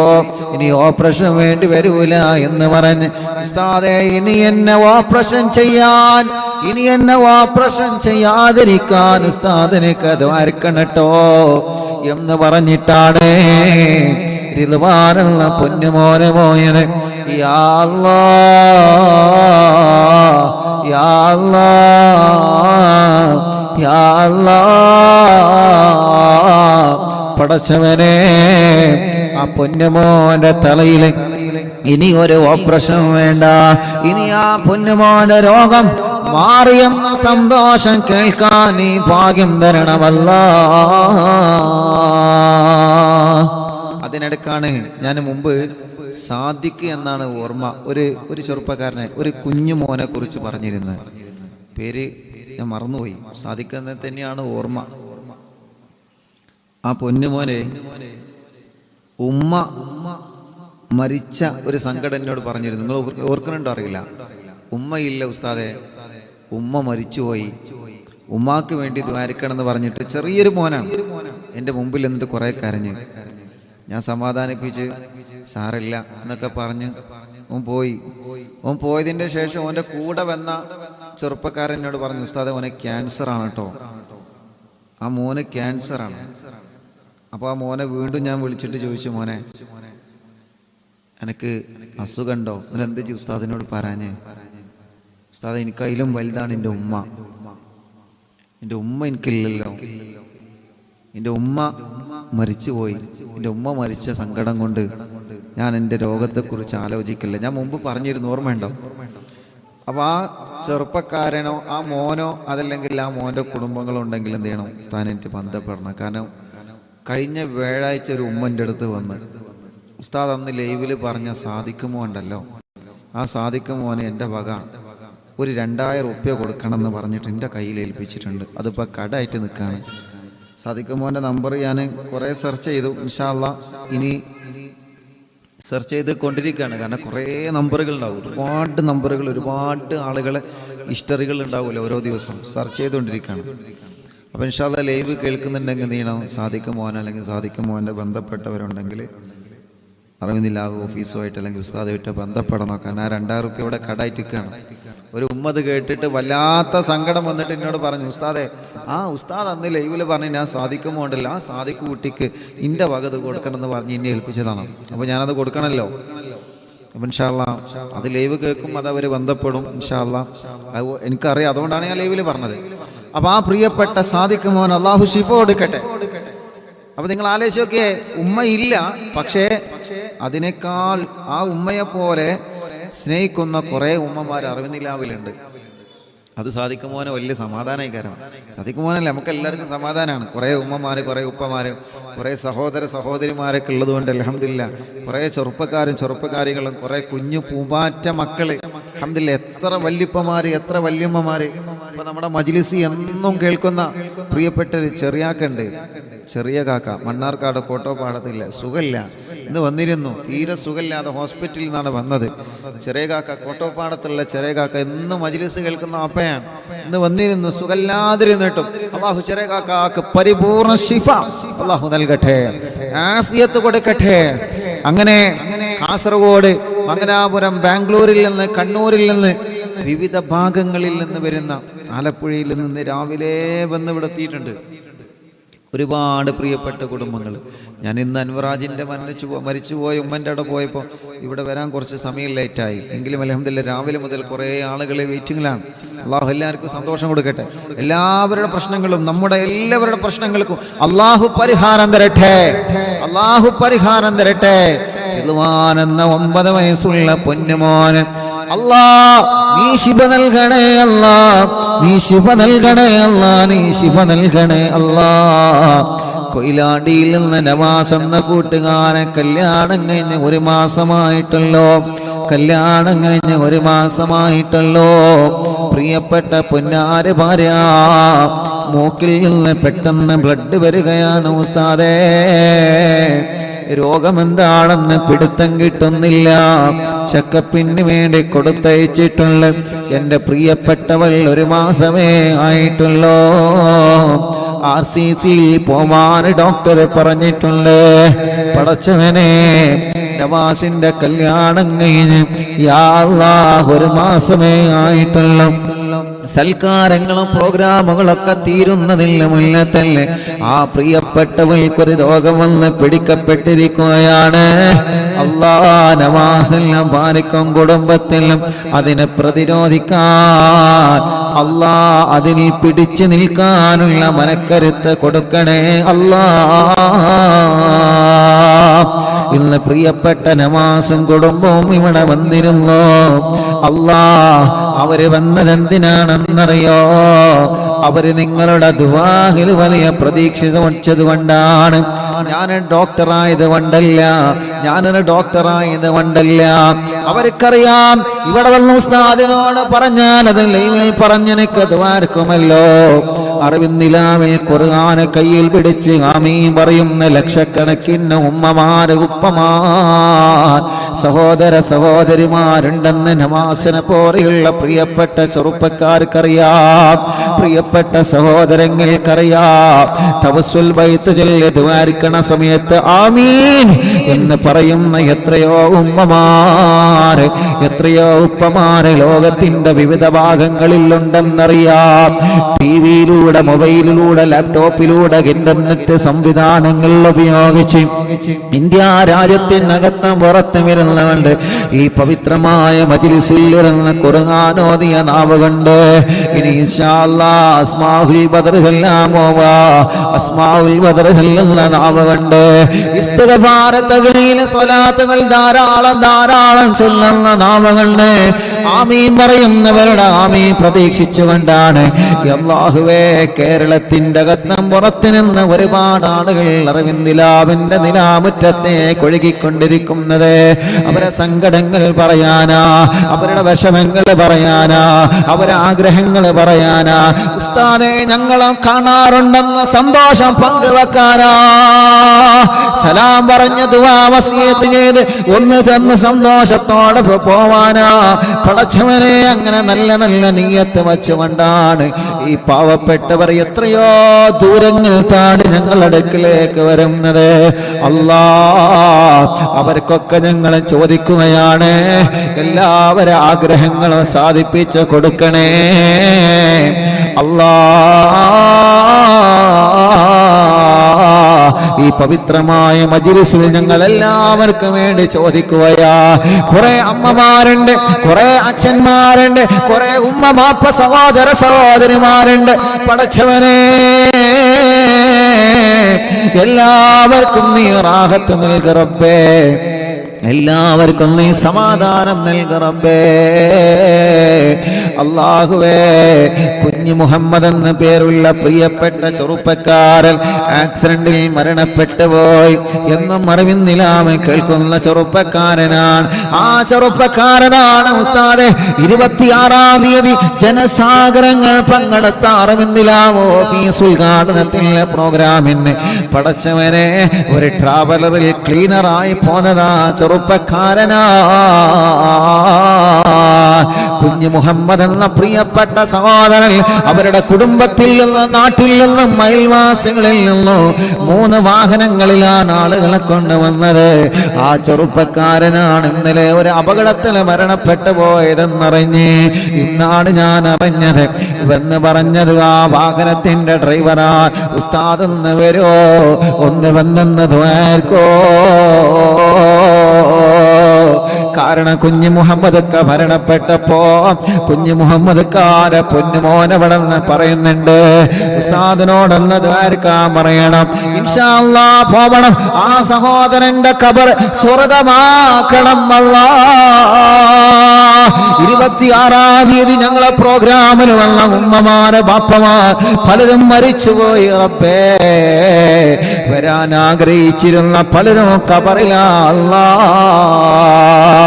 ഇനി ഓപ്പറേഷൻ വേണ്ടി വരൂല എന്ന് പറഞ്ഞ് ഉസ്താദേ ഇനി എന്നെ ഓപ്പറേഷൻ ചെയ്യാതിരിക്കാൻ ഉസ്താദിന് ദ്വാരക്കണട്ടോ എന്ന് പറഞ്ഞിട്ടാണ് റിദ്വാനുള്ള പൊന്നുമോനെ പോയത്. യാ അല്ലാഹ്, യാ അല്ലാഹ്, യാ അല്ലാഹ്. പടച്ചവനെ ആ പൊന്നുമോന്റെ തലയില് ഇനി ഒരു ഓപ്പറേഷൻ വേണ്ട, ഇനി ആ പൊന്നുമോന്റെ രോഗം മാറിയെന്ന സന്തോഷം കേൾക്കാൻ നീ ഭാഗ്യം തരണമല്ലാ. അതിനിടക്കാണ് ഞാൻ മുമ്പ് സാദിഖ് എന്നാണ് ഓർമ്മ, ഒരു ചെറുപ്പക്കാരനെ, ഒരു കുഞ്ഞു മോനെ കുറിച്ച് പറഞ്ഞിരുന്നത്. പേര് ഞാൻ മറന്നുപോയി. സാദിഖ് എന്ന് തന്നെയാണ് ഓർമ്മ. ആ പൊന്നുമോനെ ഉമ്മ മരിച്ച ഒരു സങ്കടം എന്നോട് പറഞ്ഞിരുന്നു. നിങ്ങൾ ഓർക്കുന്നുണ്ടോ അറിയില്ല. ഉമ്മയില്ല ഉസ്താദെ, ഉമ്മ മരിച്ചുപോയി, ഉമ്മാക്ക് വേണ്ടി ദ്വാരിക്കണം എന്ന് പറഞ്ഞിട്ട് ചെറിയൊരു മോനാണ് എൻ്റെ മുമ്പിൽ എന്നിട്ട് കുറെ കരഞ്ഞ്. ഞാൻ സമാധാനിപ്പിച്ച് സാറില്ല എന്നൊക്കെ പറഞ്ഞ് ഓൻ പോയതിൻ്റെ ശേഷം ഓൻ്റെ കൂടെ വന്ന ചെറുപ്പക്കാരൻ എന്നോട് പറഞ്ഞു, ഉസ്താദെ ഓനെ ക്യാൻസർ ആണ് കേട്ടോ, ആ മോന് ക്യാൻസറാണ്. അപ്പോൾ ആ മോനെ വീണ്ടും ഞാൻ വിളിച്ചിട്ട് ചോദിച്ചു, മോനെ എനിക്ക് അസുഖമുണ്ടോ, എന്ത് ഉസ്താദിനോട് പറയാഞ്ഞേ? ഉസ്താദ് എനിക്കതിലും വലുതാണ് എൻ്റെ ഉമ്മ എനിക്കില്ലല്ലോ, എൻ്റെ ഉമ്മ മരിച്ചുപോയി, എൻ്റെ ഉമ്മ മരിച്ച സങ്കടം കൊണ്ട് ഞാൻ എൻ്റെ രോഗത്തെക്കുറിച്ച് ആലോചിക്കില്ല. ഞാൻ മുമ്പ് പറഞ്ഞിരുന്നു, ഓർമ്മയുണ്ടോ? അപ്പോൾ ആ ചെറുപ്പക്കാരനോ ആ മോനോ അതല്ലെങ്കിൽ ആ മോൻ്റെ കുടുംബങ്ങളോ ഉണ്ടെങ്കിൽ എന്ത് ചെയ്യണം, ഉസ്താദിനായിട്ട് ബന്ധപ്പെടണം. കാരണം കഴിഞ്ഞ വ്യാഴാഴ്ച ഒരു ഉമ്മൻ്റെ അടുത്ത് വന്ന് ഉസ്താദ് അന്ന് ലൈവിൽ പറഞ്ഞ സാദിഖ് മോൻ ഉണ്ടല്ലോ, ആ സാദിഖ് മോനെ എൻ്റെ വക ഒരു 2000 റുപ്യ കൊടുക്കണം എന്ന് പറഞ്ഞിട്ട് എൻ്റെ കയ്യിൽ ഏൽപ്പിച്ചിട്ടുണ്ട്. അതിപ്പോൾ കടായിട്ട് നിൽക്കുകയാണ്. സാദിഖ് മോൻ്റെ നമ്പർ ഞാൻ കുറേ സെർച്ച് ചെയ്തു. ഇൻഷാ അല്ലാഹ് ഇനി സെർച്ച് ചെയ്ത് കൊണ്ടിരിക്കുകയാണ്. കാരണം കുറേ നമ്പറുകൾ ഉണ്ടാവും, ഒരുപാട് നമ്പറുകൾ, ഒരുപാട് ആളുകളെ ഹിസ്റ്ററികൾ ഉണ്ടാവില്ല, ഓരോ ദിവസം സെർച്ച് ചെയ്തുകൊണ്ടിരിക്കുകയാണ്. അപ്പോൾ ഇൻഷാ അല്ലാഹ് ലൈവ് കേൾക്കുന്നുണ്ടെങ്കിൽ എന്ത് ചെയ്യണം, സാദിഖ് മോൻ അല്ലെങ്കിൽ സാദിഖ് മോൻ്റെ ബന്ധപ്പെട്ടവരുണ്ടെങ്കിൽ അറിവിന്ദില്ലാഹ് ഓഫീസുമായിട്ട് അല്ലെങ്കിൽ ഉസ്താദുമായിട്ട് ബന്ധപ്പെടണം. കാരണം ആ 2000 റുപ്യ ഇവിടെ കടായിട്ടിരിക്കുകയാണ്. ഒരു ഉമ്മത് കേട്ടിട്ട് വല്ലാത്ത സങ്കടം വന്നിട്ട് എന്നോട് പറഞ്ഞു, ഉസ്താദെ ആ ഉസ്താദ് അന്ന് ലൈവിൽ പറഞ്ഞ് ഞാൻ സാദിഖ് മോണ്ടല്ല, ആ സാദിഖ് കുട്ടിക്ക് ഇൻ്റെ വകത് കൊടുക്കണം എന്ന് പറഞ്ഞ് എന്നെ ഏൽപ്പിച്ചതാണ്. അപ്പോൾ ഞാനത് കൊടുക്കണമല്ലോ. അപ്പം ഇൻഷാ അല്ലാഹ് അത് ലൈവ് കേൾക്കും, അത് അവർ ബന്ധപ്പെടും ഇൻഷാ അല്ലാഹ്. അത് എനിക്കറിയാം, അതുകൊണ്ടാണ് ഞാൻ ലൈവിൽ പറഞ്ഞത്. അപ്പോൾ ആ പ്രിയപ്പെട്ട സാദിഖ് മോൻ അള്ളാഹു ശിഫ കൊടുക്കട്ടെ. അപ്പൊ നിങ്ങൾ ആലോചിച്ച് നോക്കിയേ, ഉമ്മയില്ല, പക്ഷേ അതിനേക്കാൾ ആ ഉമ്മയെ പോലെ സ്നേഹിക്കുന്ന കുറെ ഉമ്മമാർ അറിവിന്ദിലാവിലുണ്ട്. അത് സാദിഖ് മോനെ വലിയ സമാധാനമായി. കാരണം സാദിഖ് മോനല്ലേ നമുക്ക് എല്ലാവർക്കും സമാധാനമാണ്. കുറേ ഉമ്മമാര്, കുറേ ഉപ്പമാര്, കുറേ സഹോദരിമാരൊക്കെ ഉള്ളത് കൊണ്ട് അൽഹംദുലില്ലാ കുറേ ചെറുപ്പക്കാരികളും കുറേ കുഞ്ഞു പൂമ്പാറ്റ മക്കള് അൽഹംദുലില്ലാ. എത്ര വല്യപ്പമാര്, എത്ര വല്യമ്മമാര്. ഇപ്പൊ നമ്മുടെ മജ്ലിസ് എന്നും കേൾക്കുന്ന പ്രിയപ്പെട്ട ഒരു ചെറിയാക്കുണ്ട്, ചെറിയ കാക്ക, മണ്ണാർക്കാട് കോട്ടോപ്പാടത്തില്ല, സുഖമില്ല, ഇന്ന് വന്നിരുന്നു, തീരെ സുഖമില്ലാതെ ഹോസ്പിറ്റലിൽ നിന്നാണ് വന്നത്. ചെറിയ കാക്ക, കോട്ടോപ്പാടത്തുള്ള ചെറിയ കാക്ക എന്നും മജ്ലിസ് കേൾക്കുന്ന അപ്പയാണ്. ഇന്ന് വന്നിരുന്നു, സുഖമില്ലാതിരുന്നിട്ടും അള്ളാഹു ചെറിയ കാക്കാക്ക് പരിപൂർണ ശിഫ അള്ളാഹു നൽകട്ടെ, ആഫിയത്ത് കൊടുക്കട്ടെ. അങ്ങനെ കാസർഗോഡ്, മംഗലാപുരം, ബാംഗ്ലൂരിൽ നിന്ന്, കണ്ണൂരിൽ നിന്ന്, വിവിധ ഭാഗങ്ങളിൽ നിന്ന് വരുന്ന, ആലപ്പുഴയിൽ നിന്ന് രാവിലെ വന്ന് ഇവിടെ എത്തിയിട്ടുണ്ട്. ഒരുപാട് പ്രിയപ്പെട്ട കുടുംബങ്ങൾ. ഞാൻ ഇന്ന് അൻവറാജിൻ്റെ മരിച്ചുപോയ ഉമ്മൻ്റെ അവിടെ പോയപ്പോൾ ഇവിടെ വരാൻ കുറച്ച് സമയം ലേറ്റായി. എങ്കിലും അൽഹംദുലില്ലാഹ് രാവിലെ മുതൽ കുറേ ആളുകൾ വെയിറ്റിങ്ങിലാണ്. അള്ളാഹു എല്ലാവർക്കും സന്തോഷം കൊടുക്കട്ടെ. എല്ലാവരുടെ പ്രശ്നങ്ങളും, നമ്മുടെ എല്ലാവരുടെ പ്രശ്നങ്ങൾക്കും അള്ളാഹു പരിഹാരം തരട്ടെ. അള്ളാഹു പരിഹാരം തരട്ടെ. റിദ്വാൻ എന്ന 9 വയസ്സുള്ള പൊന്നുമോന് അല്ലാ നീ ശിഫ നൽകണേ അല്ലാ, നീ ശിഫ നൽകണേ അല്ലാ, നീ ശിഫ നൽകണേ അല്ലാ. കൊയിലാണ്ടിയിൽ നിന്ന് നവാസ് എന്ന കൂട്ടുകാരൻ കല്യാണം കഴിഞ്ഞ് 1 മാസമായിട്ടുള്ളോ, കല്യാണം കഴിഞ്ഞ് 1 മാസമായിട്ടുള്ളോ. പ്രിയപ്പെട്ട പൊന്നാര ഭാര്യ മൂക്കിൽ നിന്ന് പെട്ടെന്ന് ബ്ലഡ് വരികയാണ് ഉസ്താദേ. രോഗമെന്താണെന്ന് പിടുത്തം കിട്ടുന്നില്ല. ചെക്കപ്പിന് വേണ്ടി കൊടുത്തയച്ചിട്ടുള്ള എൻ്റെ പ്രിയപ്പെട്ടവൾ 1 മാസമേ ആയിട്ടുള്ളൂ. RCC പോവാൻ ഡോക്ടർ പറഞ്ഞിട്ടുണ്ട്. പടച്ചവനെ നവാസിന്റെ കല്യാണം കഴിഞ്ഞ് യാ അല്ലാഹ് 1 മാസമേ ആയിട്ടുള്ളൂ. സൽക്കാരങ്ങളും പ്രോഗ്രാമുകളൊക്കെ തീരുന്നതില്ല മുന്നേ തന്നെ ആ പ്രിയപ്പെട്ടവൾക്കൊരു രോഗം വന്ന് പിടിക്കപ്പെട്ടിരിക്കുകയാണ്. അല്ലാഹ് നവാസിലും ഭാര്യക്കും കുടുംബത്തിലും അതിനെ പ്രതിരോധിക്കാൻ അല്ലാഹ് അതിൽ പിടിച്ചു നിൽക്കാനുള്ള മനക്കരുത്ത് കൊടുക്കണേ അല്ലാഹ്. ഇന്ന് പ്രിയപ്പെട്ട നവാസും കുടുംബവും ഇവിടെ വന്നിരുന്നു. അല്ലാഹ് അവര് വന്നതെന്തിനാണെന്നറിയോ? അവര് നിങ്ങളുടെ ദുആയിൽ വലിയ പ്രതീക്ഷ വച്ചത് കൊണ്ടാണ്. ഞാനൊരു ഡോക്ടറായത് കൊണ്ടല്ല. അവർക്കറിയാം ഇവിടെ വന്ന ഉസ്താദിനോട് പറഞ്ഞാൽ അത് ലൈവിൽ പറഞ്ഞെനിക്ക് ദ്വാരക്കുമല്ലോ. അറിവിന്നിലാവിൽ ഖുർആൻ കയ്യിൽ പിടിച്ച് ആമീൻ പറയുന്ന ലക്ഷക്കണക്കിന് ഉമ്മമാര് ഉപ്പമാർ സഹോദര സഹോദരിമാരുണ്ടെന്ന് നവാസിനെ പോലെയുള്ള പ്രിയപ്പെട്ട ചെറുപ്പക്കാർക്കറിയാം, പ്രിയപ്പെട്ട സഹോദരങ്ങൾക്കറിയാം. തവസ്സുൽ ബൈത്ത് ചൊല്ലി ദ്വാരിക്കണ സമയത്ത് ആമീൻ എന്ന് പറയുന്ന എത്രയോ ഉമ്മമാര്, എത്രയോ ഉപ്പമാര് ലോകത്തിന്റെ വിവിധ ഭാഗങ്ങളിലുണ്ടെന്നറിയാം. ടിവിയിലൂടെ, മൊബൈലിലൂടെ, ലാപ്ടോപ്പിലൂടെ, ഇന്റർനെറ്റ് സംവിധാനങ്ങൾ ഉപയോഗിച്ച് ഇന്ത്യ രാജ്യത്തിനകത്തും പുറത്തും വരുന്നവണ്ട് ഈ പവിത്രമായ മജ്‌ലിസിൽ ഇരുന്ന് ഖുർആൻ ഓതിയ നാവുകൊണ്ട് ഇനി ഇൻഷാ അല്ലാഹ് അസ്മാഉൽ ബദർ ചൊല്ലാമോവാ. അസ്മാഉൽ ബദർ ചൊല്ലുന്ന നാവുകൊണ്ട് ഇസ്തിഗ്ഫാർ, തഗ്ലീൽ, സ്വലാത്തുകൾ ധാരാളം ചൊല്ലുന്ന നാവുകൊണ്ട് ആമീൻ പറയുന്നവരുടെ ആമീൻ പ്രതീക്ഷിച്ചുകൊണ്ടാണ് അല്ലാഹുവേ കേരളത്തിന്റെ അകത്തും പുറത്തു നിന്ന് ഒരുപാട് ആളുകൾ അറിവിന്ദിലാവിന്റെ നിലാമുറ്റത്തെ കൊഴുകിക്കൊണ്ടിരിക്കുന്നത്. അവരെ സങ്കടങ്ങൾ പറയാനാ, അവരുടെ വിഷമങ്ങൾ പറയാനാ, അവരെ ആഗ്രഹങ്ങൾ പറയാനാ. ഉസ്താദേ ഞങ്ങളും കാണാറുണ്ടെന്ന സന്തോഷം പങ്കുവെക്കാനാ. സലാം പറഞ്ഞ ദുആ വസിയത്ത് ചെയ്ത് ഒന്ന് തന്ന് സന്തോഷത്തോടെ പോവാനാ. പടച്ചവനെ അങ്ങനെ നല്ല നല്ല നിയ്യത്ത് വച്ചുകൊണ്ടാണ് ഈ പാവപ്പെട്ടവർ എത്രയോ ദൂരങ്ങൾ താണ്ടി ഞങ്ങളുടെ അടുക്കിലേക്ക് വരുന്നത്. അല്ലാഹ് അവർക്കൊക്കെ ഞങ്ങൾ ചോദിക്കുകയാണ്, എല്ലാവരും ആഗ്രഹങ്ങളും സാധിപ്പിച്ചു കൊടുക്കണേ അല്ലാഹ്. ഈ പവിത്രമായ മജ്‌ലിസിൽ ഞങ്ങൾ എല്ലാവർക്കും വേണ്ടി ചോദിക്കുകയാ. കുറെ അമ്മമാരുണ്ട്, കുറെ അച്ഛന്മാരുണ്ട്, കുറെ ഉമ്മ മാപ്പ സഹോദര സഹോദരിമാരുണ്ട്. പടച്ചവനെ എല്ലാവർക്കും നീ റാഹത്ത് നൽക റബ്ബേ, എല്ലാവർക്കും നീ സമാധാനം നൽക റബ്ബേ. അല്ലാഹുവേ കുഞ്ഞു മുഹമ്മദ് എന്ന പേരുള്ള പ്രിയപ്പെട്ട ചെറുപ്പക്കാരൻ ആക്സിഡന്റിൽ മരണപ്പെട്ടു പോയി. എന്നും അറിവിന്നിലാമ കേൾക്കുന്ന ചെറുപ്പക്കാരനാണ്. ആ ചെറുപ്പക്കാരനാണ് ഉസ്താദെ 26-ാം തീയതി ജനസാഗരങ്ങൾ പങ്കെടുത്ത അറിവിന്നിലാമ ഓഫീസ് ഉദ്ഘാടനത്തിലെ പ്രോഗ്രാമിന് പടച്ചവനെ ഒരു ട്രാവലറിൽ ക്ലീനറായി പോന്നതാ ചെറുപ്പക്കാരനാ. കുഞ്ഞു മുഹമ്മദ് എന്ന പ്രിയപ്പെട്ട സഹോദരൻ അവരുടെ കുടുംബത്തിൽ നിന്നും നാട്ടിൽ നിന്നും അയൽവാസികളിൽ നിന്നും 3 വാഹനങ്ങളിലാണ് ആളുകളെ കൊണ്ടുവന്നത്. ആ ചെറുപ്പക്കാരനാണ് ഇന്നലെ ഒരു അപകടത്തിൽ മരണപ്പെട്ടു പോയതെന്നറിഞ്ഞ് ഇന്നാണ് ഞാൻ അറിഞ്ഞത് എന്ന് പറഞ്ഞത്. ആ വാഹനത്തിന്റെ ഡ്രൈവറാ. ഉസ്താദ് ഒന്ന് വരോ, ഒന്ന് വന്നെന്ന് ദ്വാർക്കോ. കാരണം കുഞ്ഞു മുഹമ്മദ് മരണപ്പെട്ടപ്പോ കുഞ്ഞു മുഹമ്മദ് കാരെ പൊന്നുമോനവിടെന്ന് പറയുന്നുണ്ട്. ഉസ്താദിനോടൊന്ന് ദ്വാരക്കാൻ പറയണം. ഇൻഷാ അല്ലാഹ് പോവണം. ആ സഹോദരന്റെ ഖബർ സ്വർഗമാക്കണം അല്ലാഹ്. 26-ാം തീയതി ഞങ്ങളെ പ്രോഗ്രാമിൽ വന്ന ഉമ്മമാര് ബാപ്പമാർ പലരും മരിച്ചുപോയി. റബ്ബേ, വരാൻ ആഗ്രഹിച്ചിരുന്ന പലരും ഖബറിലാ അല്ലാഹ്.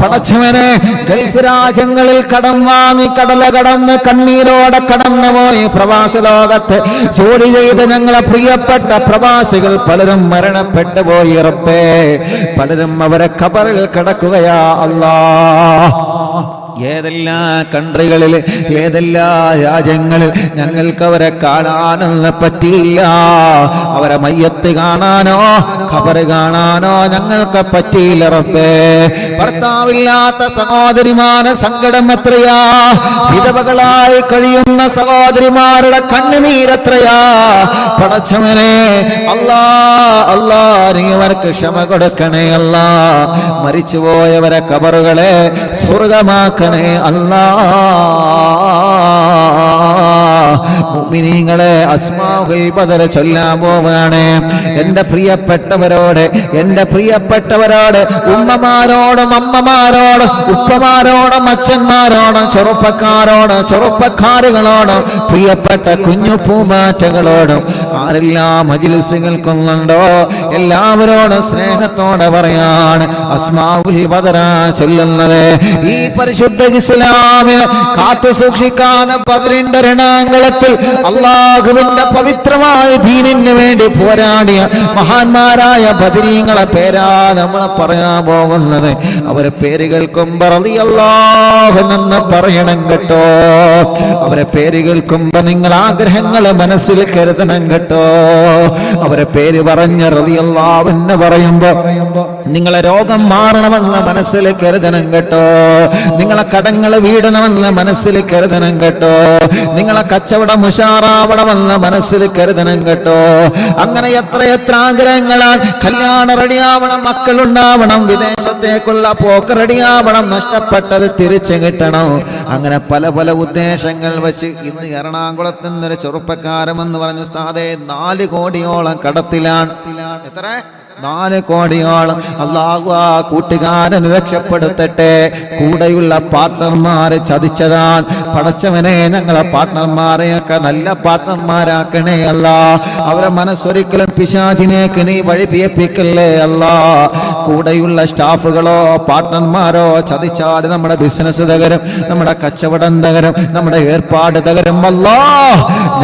പടച്ചവനെ, ഗൾഫ് രാജ്യങ്ങളിൽ കടം വാങ്ങി കടല കടന്ന് കണ്ണീരോടെ കടന്നുപോയി പ്രവാസ ലോകത്ത് ജോലി ചെയ്ത് ഞങ്ങളെ പ്രിയപ്പെട്ട പ്രവാസികൾ പലരും മരണപ്പെട്ടു പോയി. റബ്ബേ, പലരും അവരെ ഖബറിൽ കിടക്കുകയാ അല്ലാഹ്. ഏതെല്ലാം കൺട്രികളിൽ ഏതെല്ലാം രാജ്യങ്ങളിൽ ഞങ്ങൾക്ക് അവരെ കാണാനൊന്നും പറ്റിയില്ല. അവരെ മയ്യത്ത് കാണാനോ ഖബർ കാണാനോ ഞങ്ങൾക്ക് പറ്റിയില്ല. റബ്ബേ, ഭർത്താവില്ലാത്ത സഹോദരിമാരുടെ സങ്കടം എത്രയാ, വിധവകളായി കഴിയുന്ന സഹോദരിമാരുടെ കണ്ണുനീരെത്രയാ. പടച്ചവനെ, അല്ലാ അല്ലാ, നീ അവർക്ക് ക്ഷമ കൊടുക്കണേ അല്ലാ. മരിച്ചുപോയവരെ ഖബറുകളെ സ്വർഗമാക്ക അല്ലാഹ്. മുഅ്മിനീങ്ങളെ, അസ്മാഉൽ ബദർ ചൊല്ലാൻ പോവാണ്. എൻ്റെ പ്രിയപ്പെട്ടവരോട് ഉമ്മമാരോടും അമ്മമാരോടും ഉപ്പമാരോടും അച്ഛന്മാരോടും ചെറുപ്പക്കാരുകളോടും പ്രിയപ്പെട്ട കുഞ്ഞു പൂമാറ്റകളോടും ആരെല്ലാം മജ്‌ലിസുകൾക്കൊന്നുണ്ടോ എല്ലാവരോടും സ്നേഹത്തോടെ പറയാണ് അസ്മാഉൽ ബദർ ചൊല്ലുന്നത്. ഈ പരിശുദ്ധ ഇസ്ലാമിനെ കാത്തു സൂക്ഷിക്കാൻ ബദറിന്റെ രണാങ്കളത്തിൽ അല്ലാഹുവിന്റെ പവിത്രമായ ദീനിന് വേണ്ടി പോരാടിയ മഹാന്മാരായ ബദരീങ്ങളെ പേരാ നമ്മൾ പറയാൻ പോകുന്നത്. അവരെ പേര് കേൾക്കുമ്പോൾ റളിയല്ലാഹു എന്ന് പറയണം കേട്ടോ. അവരെ പേര് കേൾക്കുമ്പോൾ നിങ്ങൾ ആഗ്രഹങ്ങൾ മനസ്സിൽ കരുതണം കേട്ടോ. അവരെ പേര് പറഞ്ഞ് റളിയല്ലാഹു എന്ന് പറയുമ്പോ നിങ്ങളെ രോഗം മാറണമെന്ന് മനസ്സിൽ കരുതണം കേട്ടോ. നിങ്ങളെ കടങ്ങൾ വീടണമെന്ന് മനസ്സിൽ കരുതണം കേട്ടോ. നിങ്ങളെ കച്ചവടം ഉഷാറാവണമെന്ന് മനസ്സിൽ കരുതണം കേട്ടോ. അങ്ങനെ എത്ര ആഗ്രഹങ്ങളാൽ കല്യാണം റെഡിയാവണം, മക്കളുണ്ടാവണം, വിദേശത്തേക്കുള്ള പോക്ക് റെഡിയാവണം, നഷ്ടപ്പെട്ടത് തിരിച്ചു കിട്ടണം. അങ്ങനെ പല ഉദ്ദേശങ്ങൾ വെച്ച് ഇന്ന് എറണാകുളത്ത് നിന്നൊരു ചെറുപ്പക്കാരമെന്ന് പറഞ്ഞു ഉസ്താദേ 4 കോടിയോളം കടത്തിലാണ്. എത്ര? 4 കോടിയോളം. അല്ലാഹു ആ കൂട്ടുകാരന് രക്ഷപ്പെടുത്തട്ടെ. കൂടെയുള്ള പാർട്ട്ണർമാരെ ചതിച്ചതാണ്. പടച്ചവനെ, ഞങ്ങളെ പാർട്ട്ണർമാരെയൊക്കെ നല്ല പാർട്ട്ണർമാരാക്കണേ അല്ലാ. അവരെ മനസ്സൊരിക്കലും പിശാചിനേക്ക് നീ വഴിപിയപ്പിക്കല്ലേ അല്ലാ. കൂടെയുള്ള സ്റ്റാഫുകളോ പാർട്ട്ണർമാരോ ചതിച്ചാൽ നമ്മുടെ ബിസിനസ് തകരും, നമ്മുടെ കച്ചവടം തകരും, നമ്മുടെ ഏർപ്പാട് തകരും അല്ലാ.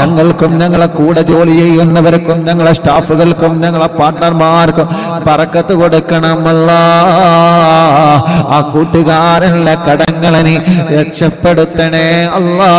ഞങ്ങൾക്കും ഞങ്ങളെ കൂടെ ജോലി ചെയ്യുന്നവർക്കും ഞങ്ങളെ സ്റ്റാഫുകൾക്കും ഞങ്ങളെ പാർട്ട്ണർമാർക്കും ബറക്കത്ത് കൊടുക്കണമല്ലാ. ആ കൂട്ടുകാരനുള്ള കടങ്ങളെ നീ രക്ഷപ്പെടുത്തണേ അല്ലാ.